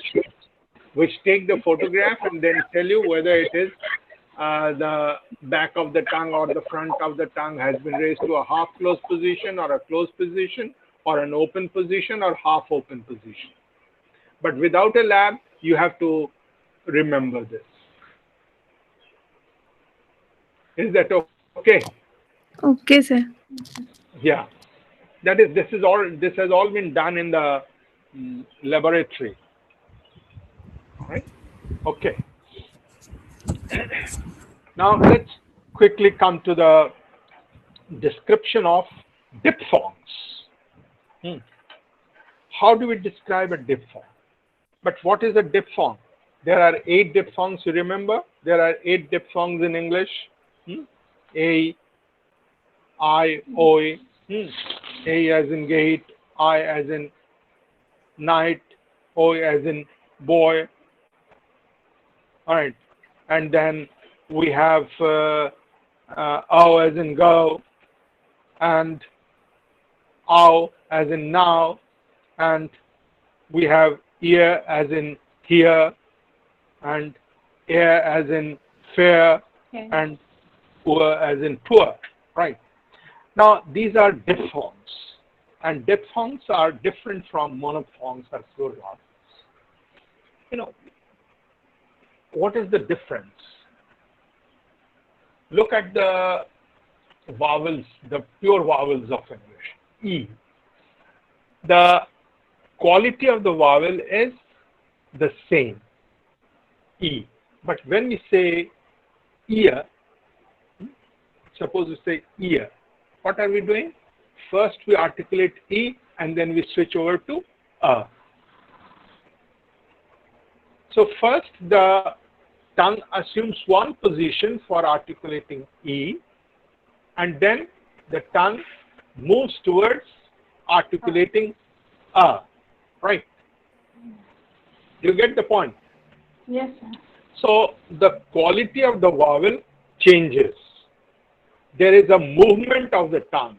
which take the photograph and then tell you whether it is the back of the tongue or the front of the tongue has been raised to a half closed position or a closed position or an open position or half open position. But without a lab, you have to remember this. Is that okay?
okay, sir.
Yeah. This has all been done in the laboratory. All right? Okay. Now let's quickly come to the description of diphthongs. How do we describe a diphthong? But what is a diphthong? There are 8 diphthongs, you remember? There are 8 diphthongs in English. A, I, O, A as in gate, I as in night, O as in boy. All right. And then we have O as in go, and ow as in now, and we have ear as in hear, and air as in fair, and poor as in poor, right? Now, these are diphthongs, and diphthongs are different from monophthongs or plurals. You know, what is the difference? Look at the vowels, the pure vowels of English. E. The quality of the vowel is the same, E. But when we say ear, suppose we say ear, what are we doing? First we articulate E and then we switch over to A. So first the tongue assumes one position for articulating E, and then the tongue moves towards articulating a, right? You get the point?
Yes, sir.
So the quality of the vowel changes. There is a movement of the tongue,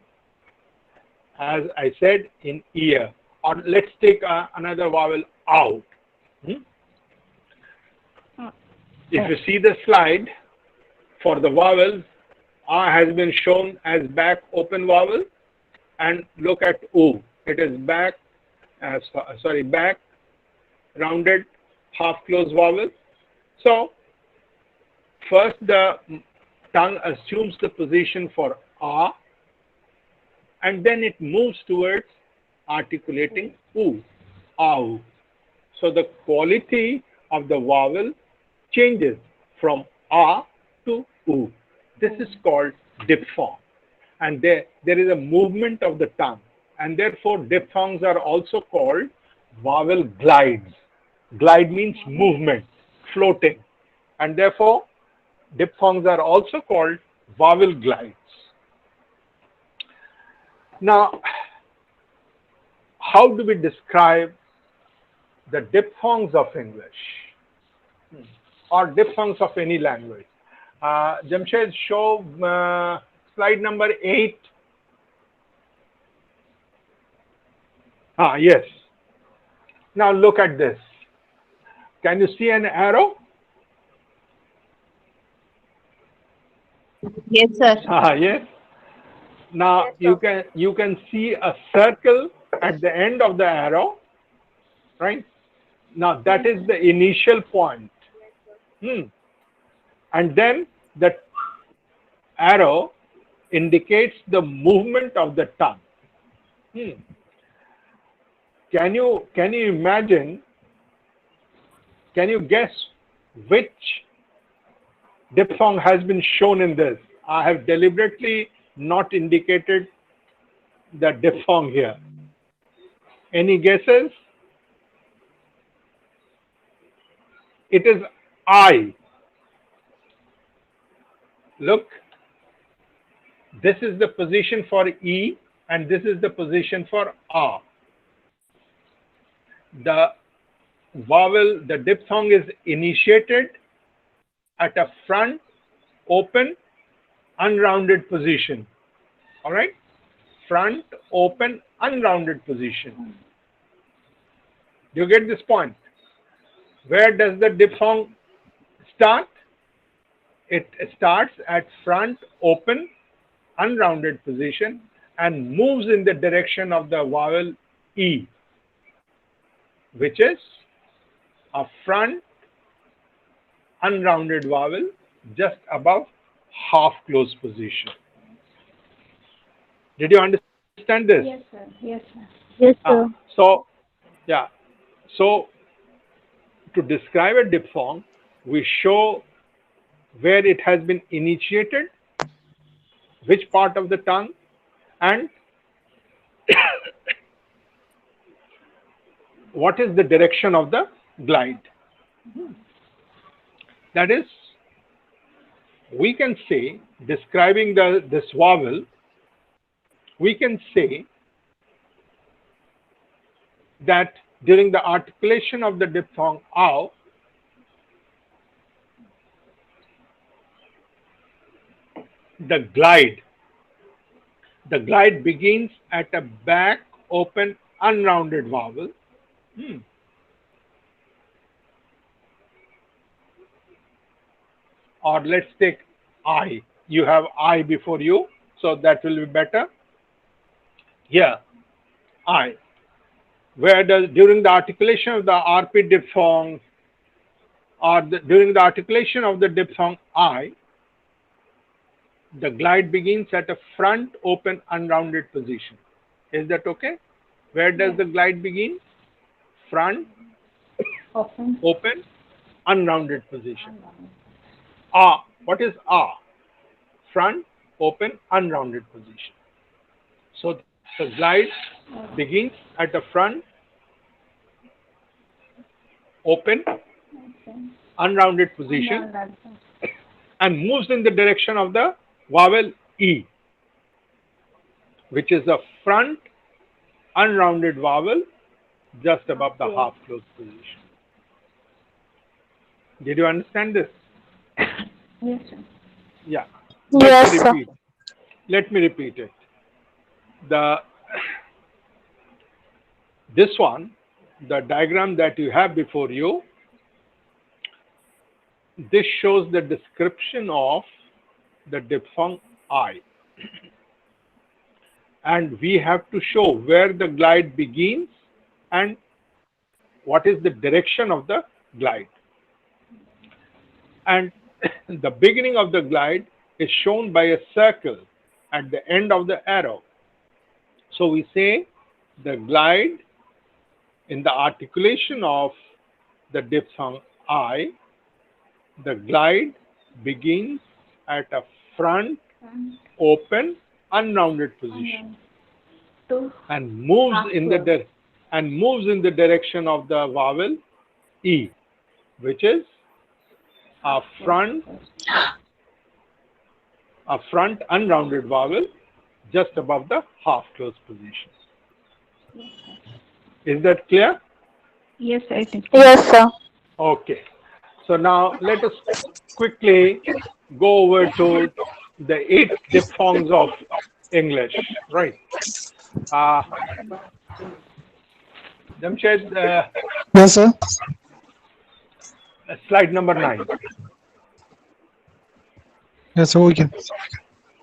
as I said, in ear. Or let's take another vowel, ow. If you see the slide for the vowels, A has been shown as back open vowel, and look at O. It is back, back rounded half closed vowel. So first the tongue assumes the position for A, and then it moves towards articulating U, ow. So the quality of the vowel changes from A to U. This is called diphthong, and there is a movement of the tongue, and therefore diphthongs are also called vowel glides. Glide means movement, floating, and therefore diphthongs are also called vowel glides. Now, how do we describe the diphthongs of English or diphthongs of any language? Jamshed, show slide number 8. Yes. Now look at this. Can you see an arrow?
Yes, sir.
Yes. Now you can see a circle at the end of the arrow, right? Now that is the initial point. And then the arrow indicates the movement of the tongue. Can you imagine? Can you guess which diphthong has been shown in this? I have deliberately not indicated the diphthong here. Any guesses? It is I. Look, this is the position for E, and this is the position for A. The vowel, the diphthong is initiated at a front, open, unrounded position. All right? Front, open, unrounded position. Do you get this point? Where does the diphthong start? It starts at front, open, unrounded position and moves in the direction of the vowel E, which is a front, unrounded vowel just above half closed position. Did you understand this?
Yes, sir. Yes, sir.
Yes, sir.
So to describe a diphthong, we show where it has been initiated, which part of the tongue, and what is the direction of the glide. That is, we can say, describing this vowel, we can say that during the articulation of the diphthong ow, the glide begins at a back open unrounded vowel. Or let's take I. You have I before you, so that will be better. Here, I. Where does, during the articulation of the RP diphthong, or during the articulation of the diphthong I, the glide begins at a front open unrounded position. Is that okay? Where does the glide begin? Front, open, unrounded position. What is front, open, unrounded position. So the glide begins at the front, open, unrounded position and moves in the direction of the vowel E. which is a front unrounded vowel just above the half closed position. Did you understand this?
Yes, sir.
Yeah.
Yes, sir.
Let me repeat it. This one, the diagram that you have before you, this shows the description of the diphthong I. And we have to show where the glide begins and what is the direction of the glide. And the beginning of the glide is shown by a circle at the end of the arrow. So we say the glide in the articulation of the diphthong I, the glide begins at a front, open, unrounded position and moves in the direction of the vowel E, which is a front unrounded vowel just above the half closed position. Is that clear?
Yes, I think.
Yes, sir.
Okay. So now let us quickly go over to the 8 diphthongs of English, right? Jamshed,
Yes, sir.
slide number 9.
Yes, sir. Okay.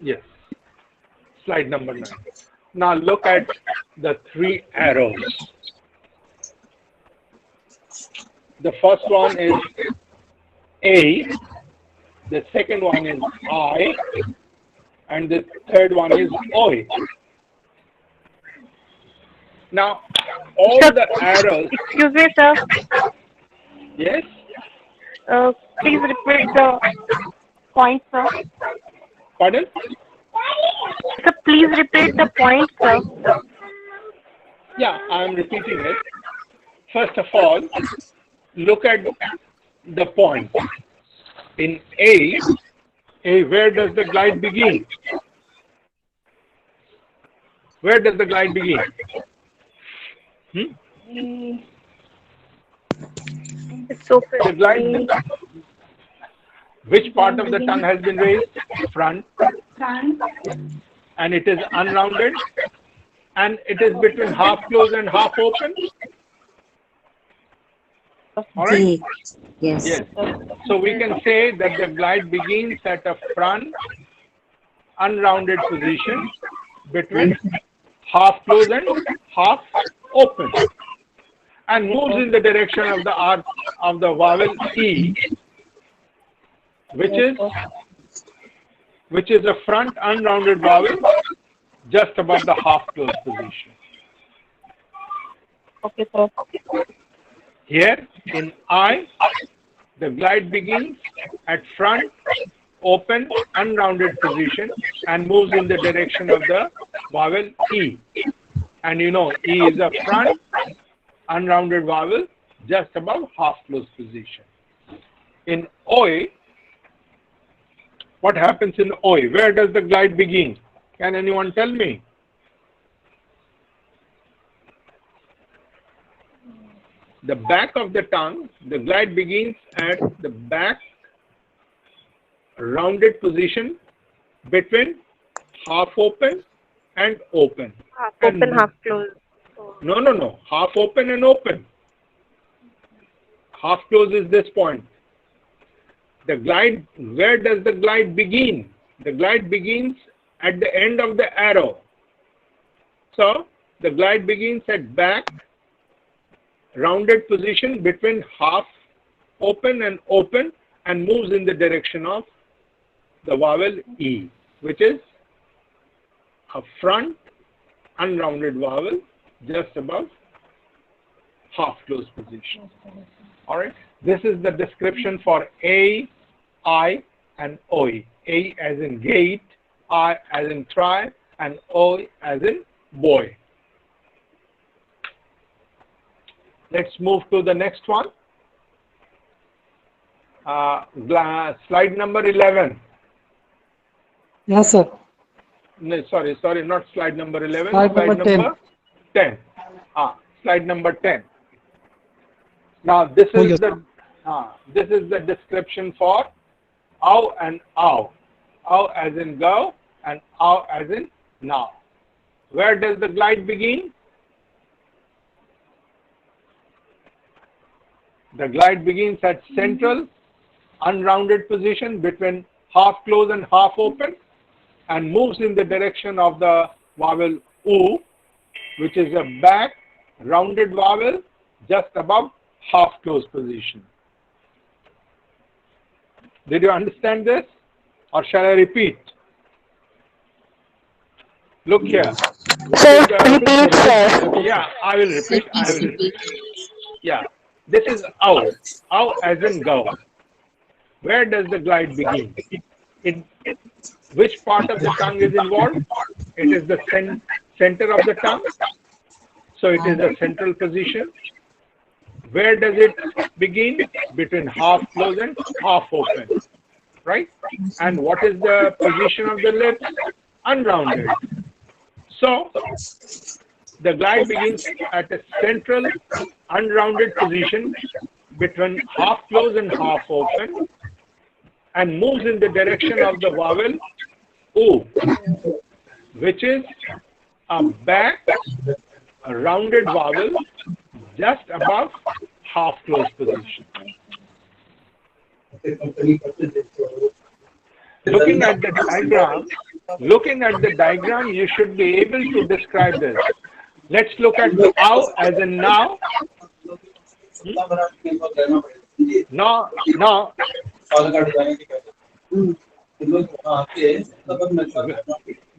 Yes, slide number 9. Now look at the 3 arrows. The first one is A, the second one is I, and the third one is Oi. Now, all the arrows.
Excuse me, sir.
Yes?
Please repeat the point, sir.
Pardon?
Sir, please repeat the point, sir.
Yeah, I am repeating it. First of all, look at the point. In A, where does the glide begin? Where does the glide begin?
It's open.
The glide, which part of the tongue has been raised? Front. And it is unrounded. And it is between half closed and half open. All right?
Yes.
Yes. So we can say that the glide begins at a front unrounded position between half closed and half open, and moves in the direction of the arc of the vowel E, which is a front unrounded vowel just above the half closed position.
Okay, sir.
Here in I, the glide begins at front, open, unrounded position and moves in the direction of the vowel E. And you know, E is a front, unrounded vowel just above half closed position. In Oi, what happens in Oi? Where does the glide begin? Can anyone tell me? The back of the tongue, the glide begins at the back rounded position between half open and open.
Half open, half closed.
No. Half open and open. Half closed is this point. The glide, where does the glide begin? The glide begins at the end of the arrow. So the glide begins at back rounded position between half open and moves in the direction of the vowel E, which is a front unrounded vowel just above half closed position. All right. This is the description for A, I, and Oi. A as in gate, I as in try, and Oi as in boy. Let's move to the next one. Slide number 11.
Yes, sir.
No, sorry, not slide number 11.
Slide number 10.
10. Slide number 10. Now this
Oh,
is
yes.
the description for ow and ow. Ow as in go and ow as in now. Where does the glide begin? The glide begins at central, unrounded position between half closed and half open, and moves in the direction of the vowel oo, which is a back rounded vowel just above half closed position. Did you understand this, or shall I repeat? Look here.
Sir, repeat, sir.
Yeah, I will repeat. Yeah, this is ow. Ow as in go. Where does the glide begin? Which part of the tongue is involved? It is the center of the tongue. So it is a central position. Where does it begin? Between half closed and half open. Right? And what is the position of the lips? Unrounded. So the glide begins at a central unrounded position between half closed and half open, and moves in the direction of the vowel oo, which is a back rounded vowel just above half closed position. Looking at the diagram, you should be able to describe this. Let's look at the ow as in now. Now,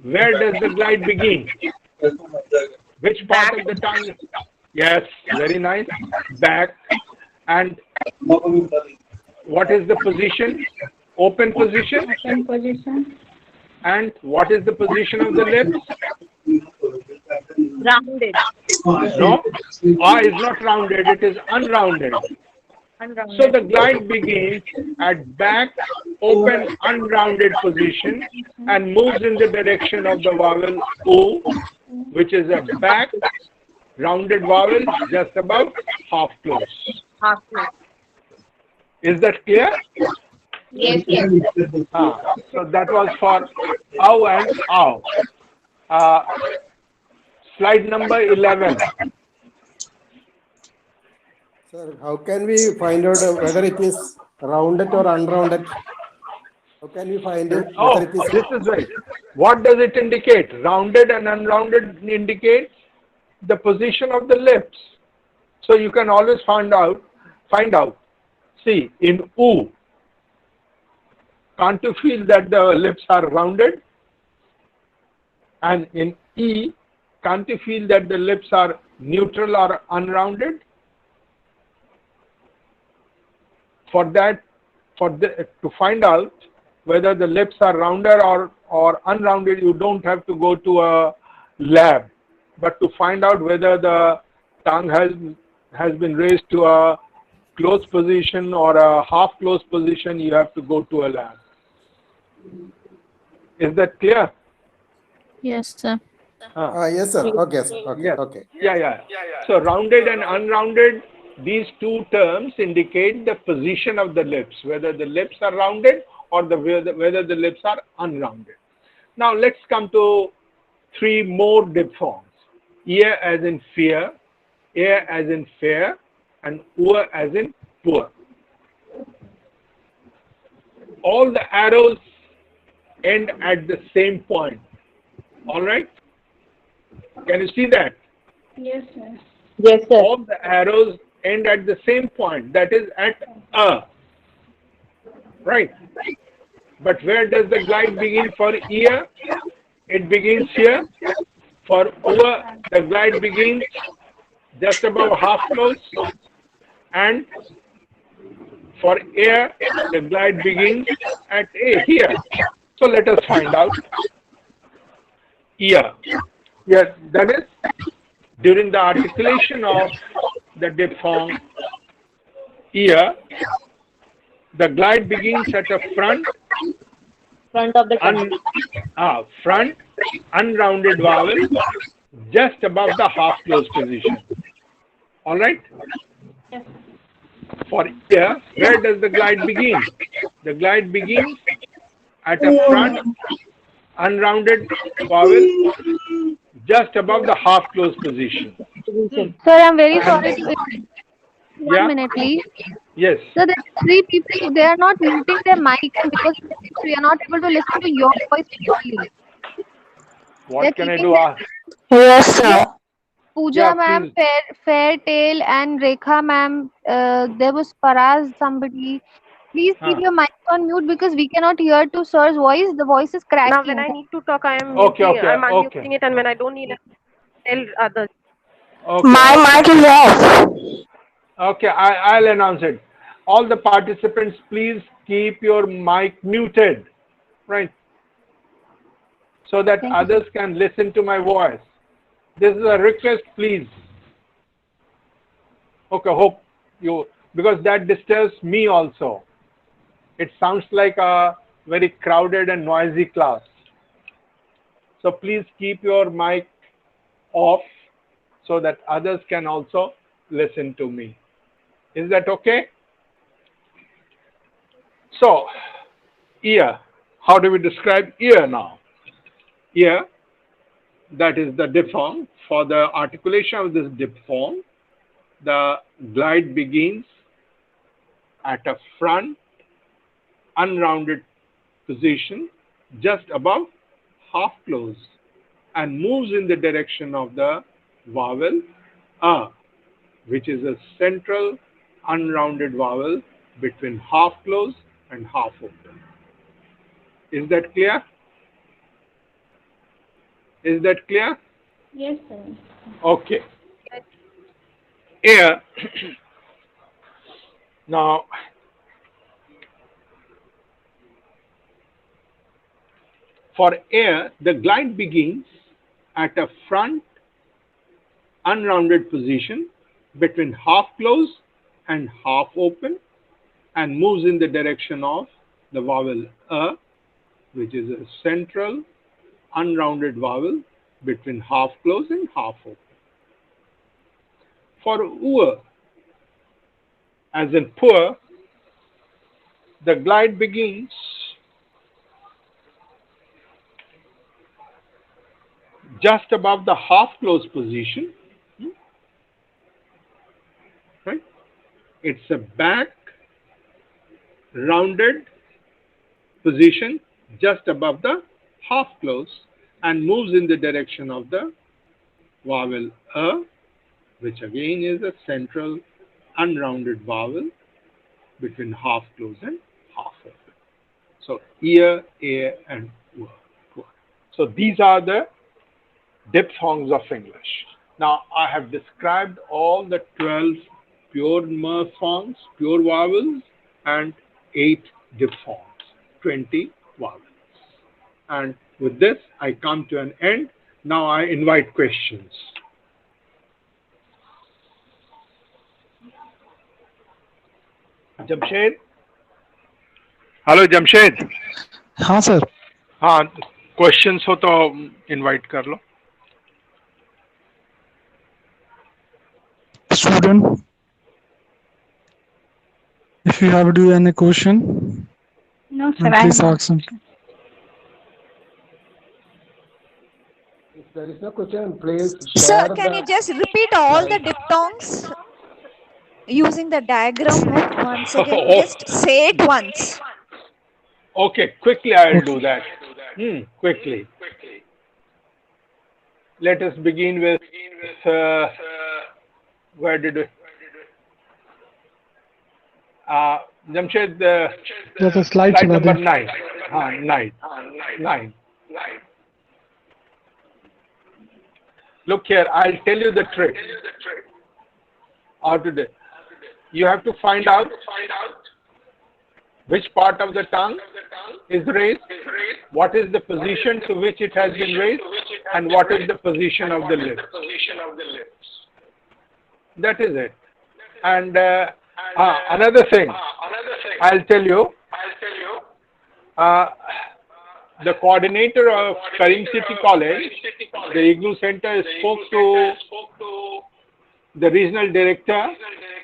where does the glide begin? Which part of the tongue? Yes, very nice. Back. And what is the position? Open position.
Open position.
And what is the position of the lips?
Rounded.
No, R is not rounded, it is unrounded. So the glide begins at back, open, unrounded position and moves in the direction of the vowel O, which is a back, rounded vowel just above half close.
Half close.
Is that clear?
Yes.
So that was for ow and ow. Slide number 11.
Sir, how can we find out whether it is rounded or unrounded? How can we find it?
Oh,
Whether it is
this is right. What does it indicate? Rounded and unrounded indicates the position of the lips. So you can always find out. See, in oo, can't you feel that the lips are rounded? And in E, can't you feel that the lips are neutral or unrounded? To find out whether the lips are rounded or unrounded, you don't have to go to a lab. But to find out whether the tongue has been raised to a closed position or a half closed position, you have to go to a lab. Is that clear?
Yes, sir.
yes, sir. Okay, sir. Okay.
Yes.
Okay.
Yeah. So rounded and unrounded, these two terms indicate the position of the lips, whether the lips are rounded or whether the lips are unrounded. Now let's come to three more diphthongs. Ear as in fear, air as in fair, and oor as in poor. All the arrows end at the same point. All right? Can you see that?
Yes, sir.
Yes, sir.
All the arrows end at the same point, that is at a. Right? But where does the glide begin for ear? It begins here. For oor, the glide begins just above half close. And for air, the glide begins at A, here. So let us find out. Ear. Yeah, that is during the articulation of the diphthong ear, the glide begins at the front
Front of the tongue.
Front unrounded vowel just above the half closed position. All right?
Yes.
For ear, where does the glide begin? The glide begins at a front unrounded vowel just above the half closed position.
Sir, I'm very sorry to one
Yeah?
minute, please.
Yes.
So there are three people, they are not muting their mic, and because of this, we are not able to listen to your voice clearly.
What can I
keeping
do?
Yes, sir.
Pooja
Yeah,
ma'am,
please.
Fairtail, and Rekha ma'am. There was Faraz, somebody. Please keep your mic on mute because we cannot hear to sir's voice. The voice is cracking.
Now, when I need to talk, I am
Okay,
muting.
okay,
I'm
okay.
unmuting it, and when I don't need, I tell others.
Okay.
My mic is off.
Okay, I'll announce it. All the participants, please keep your mic muted, right? So that others can listen to my voice. This is a request, please. Okay, hope you, because that disturbs me also. It sounds like a very crowded and noisy class. So please keep your mic off so that others can also listen to me. Is that okay? So, ear. How do we describe ear now? Ear, that is the diphthong. For the articulation of this diphthong, the glide begins at a front unrounded position just above half close and moves in the direction of the vowel a, which is a central unrounded vowel between half close and half open. Is that clear? Is that clear?
Yes, sir.
Okay. Here, now, for air, the glide begins at a front unrounded position between half close and half open and moves in the direction of the vowel a, which is a central unrounded vowel between half close and half open. For ua, as in poor, the glide begins just above the half close position. Right? It's a back rounded position just above the half close and moves in the direction of the vowel a, which again is a central unrounded vowel between half close and half open. So ear, air, and ua. So these are the diphthongs of English. Now I have described all the 12 pure diphthongs, pure vowels, and 8 diphthongs, 20 vowels. And with this, I come to an end. Now I invite questions. Jamshed? Hello, Jamshed?
हाँ sir.
हाँ, questions हो तो invite कर लो.
Student, if you have do any question,
No, sir.
then please ask him.
If there is no question, please
Sir,
share
can you
the
just repeat all the
slide.
diphthongs using the diagram once again?
Oh,
Just say it once.
okay, quickly I will
Okay.
do that. Quickly. Let us begin with, where did we? Jamshed,
There's a slide
slide
चला
number
दें.
9. 9. Look here, I'll tell you the trick. How to do. You have to find out which part of the tongue is raised, what is the position to which it has been raised, and what is the position of the lips. That is it. And another thing, I'll tell you, the coordinator of Karim City College, the Igloo Center, spoke to the regional director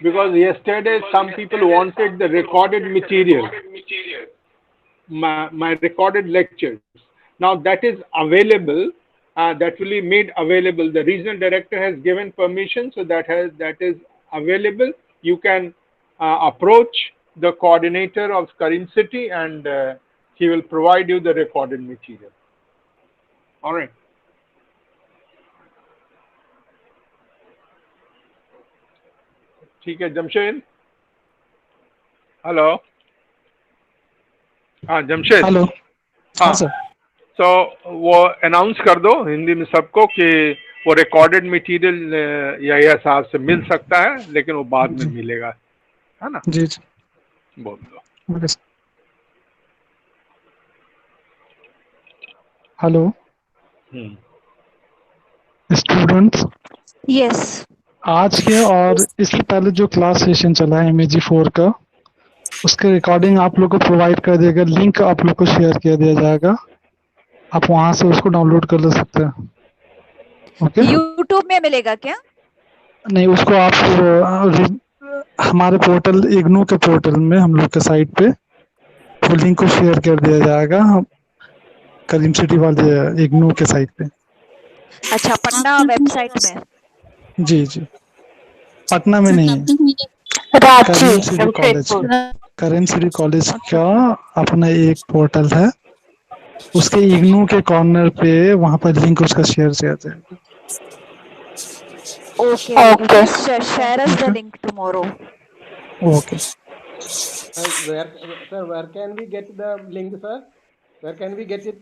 because yesterday some people wanted the recorded material, my recorded lectures. Now that is available. That will be made available. The regional director has given permission, so that is available. You can approach the coordinator of Karim City, and he will provide you the recorded material. All right. ठीक है Jamshed. Hello. हाँ Jamshed.
Hello. हाँ sir.
तो वो announce कर दो हिंदी में सबको कि वो रिकॉर्डेड मटेरियल या हिसाब से मिल सकता है, लेकिन वो बाद में मिलेगा, है ना?
जी जी.
बोल दो.
Okay sir. Hello students.
Yes.
आज के और इससे पहले जो क्लास सेशन चला है MEG4 का, उसके रिकॉर्डिंग आप लोग को प्रोवाइड कर देगा. लिंक आप लोग को शेयर किया दिया जाएगा. आप वहां से उसको डाउनलोड कर ले सकते हैं. ओके.
यूट्यूब में मिलेगा क्या?
नहीं, उसको आप हमारे पोर्टल इग्नू के पोर्टल में हम लोग के साइट पे वो लिंक को शेयर कर दिया जाएगा करीम सिटी वाले इग्नू के साइट पे.
अच्छा, पटना वेबसाइट में.
जी जी. पटना में नहीं है, करीम सिटी कॉलेज का अपना एक पोर्टल है. उसके इग्नू के कॉर्नर पे वहां पर लिंक उसका शेयर किया जाएगा.
Okay. Share us the link tomorrow.
Okay.
Sir, where can we get the link, sir? Where can we get it?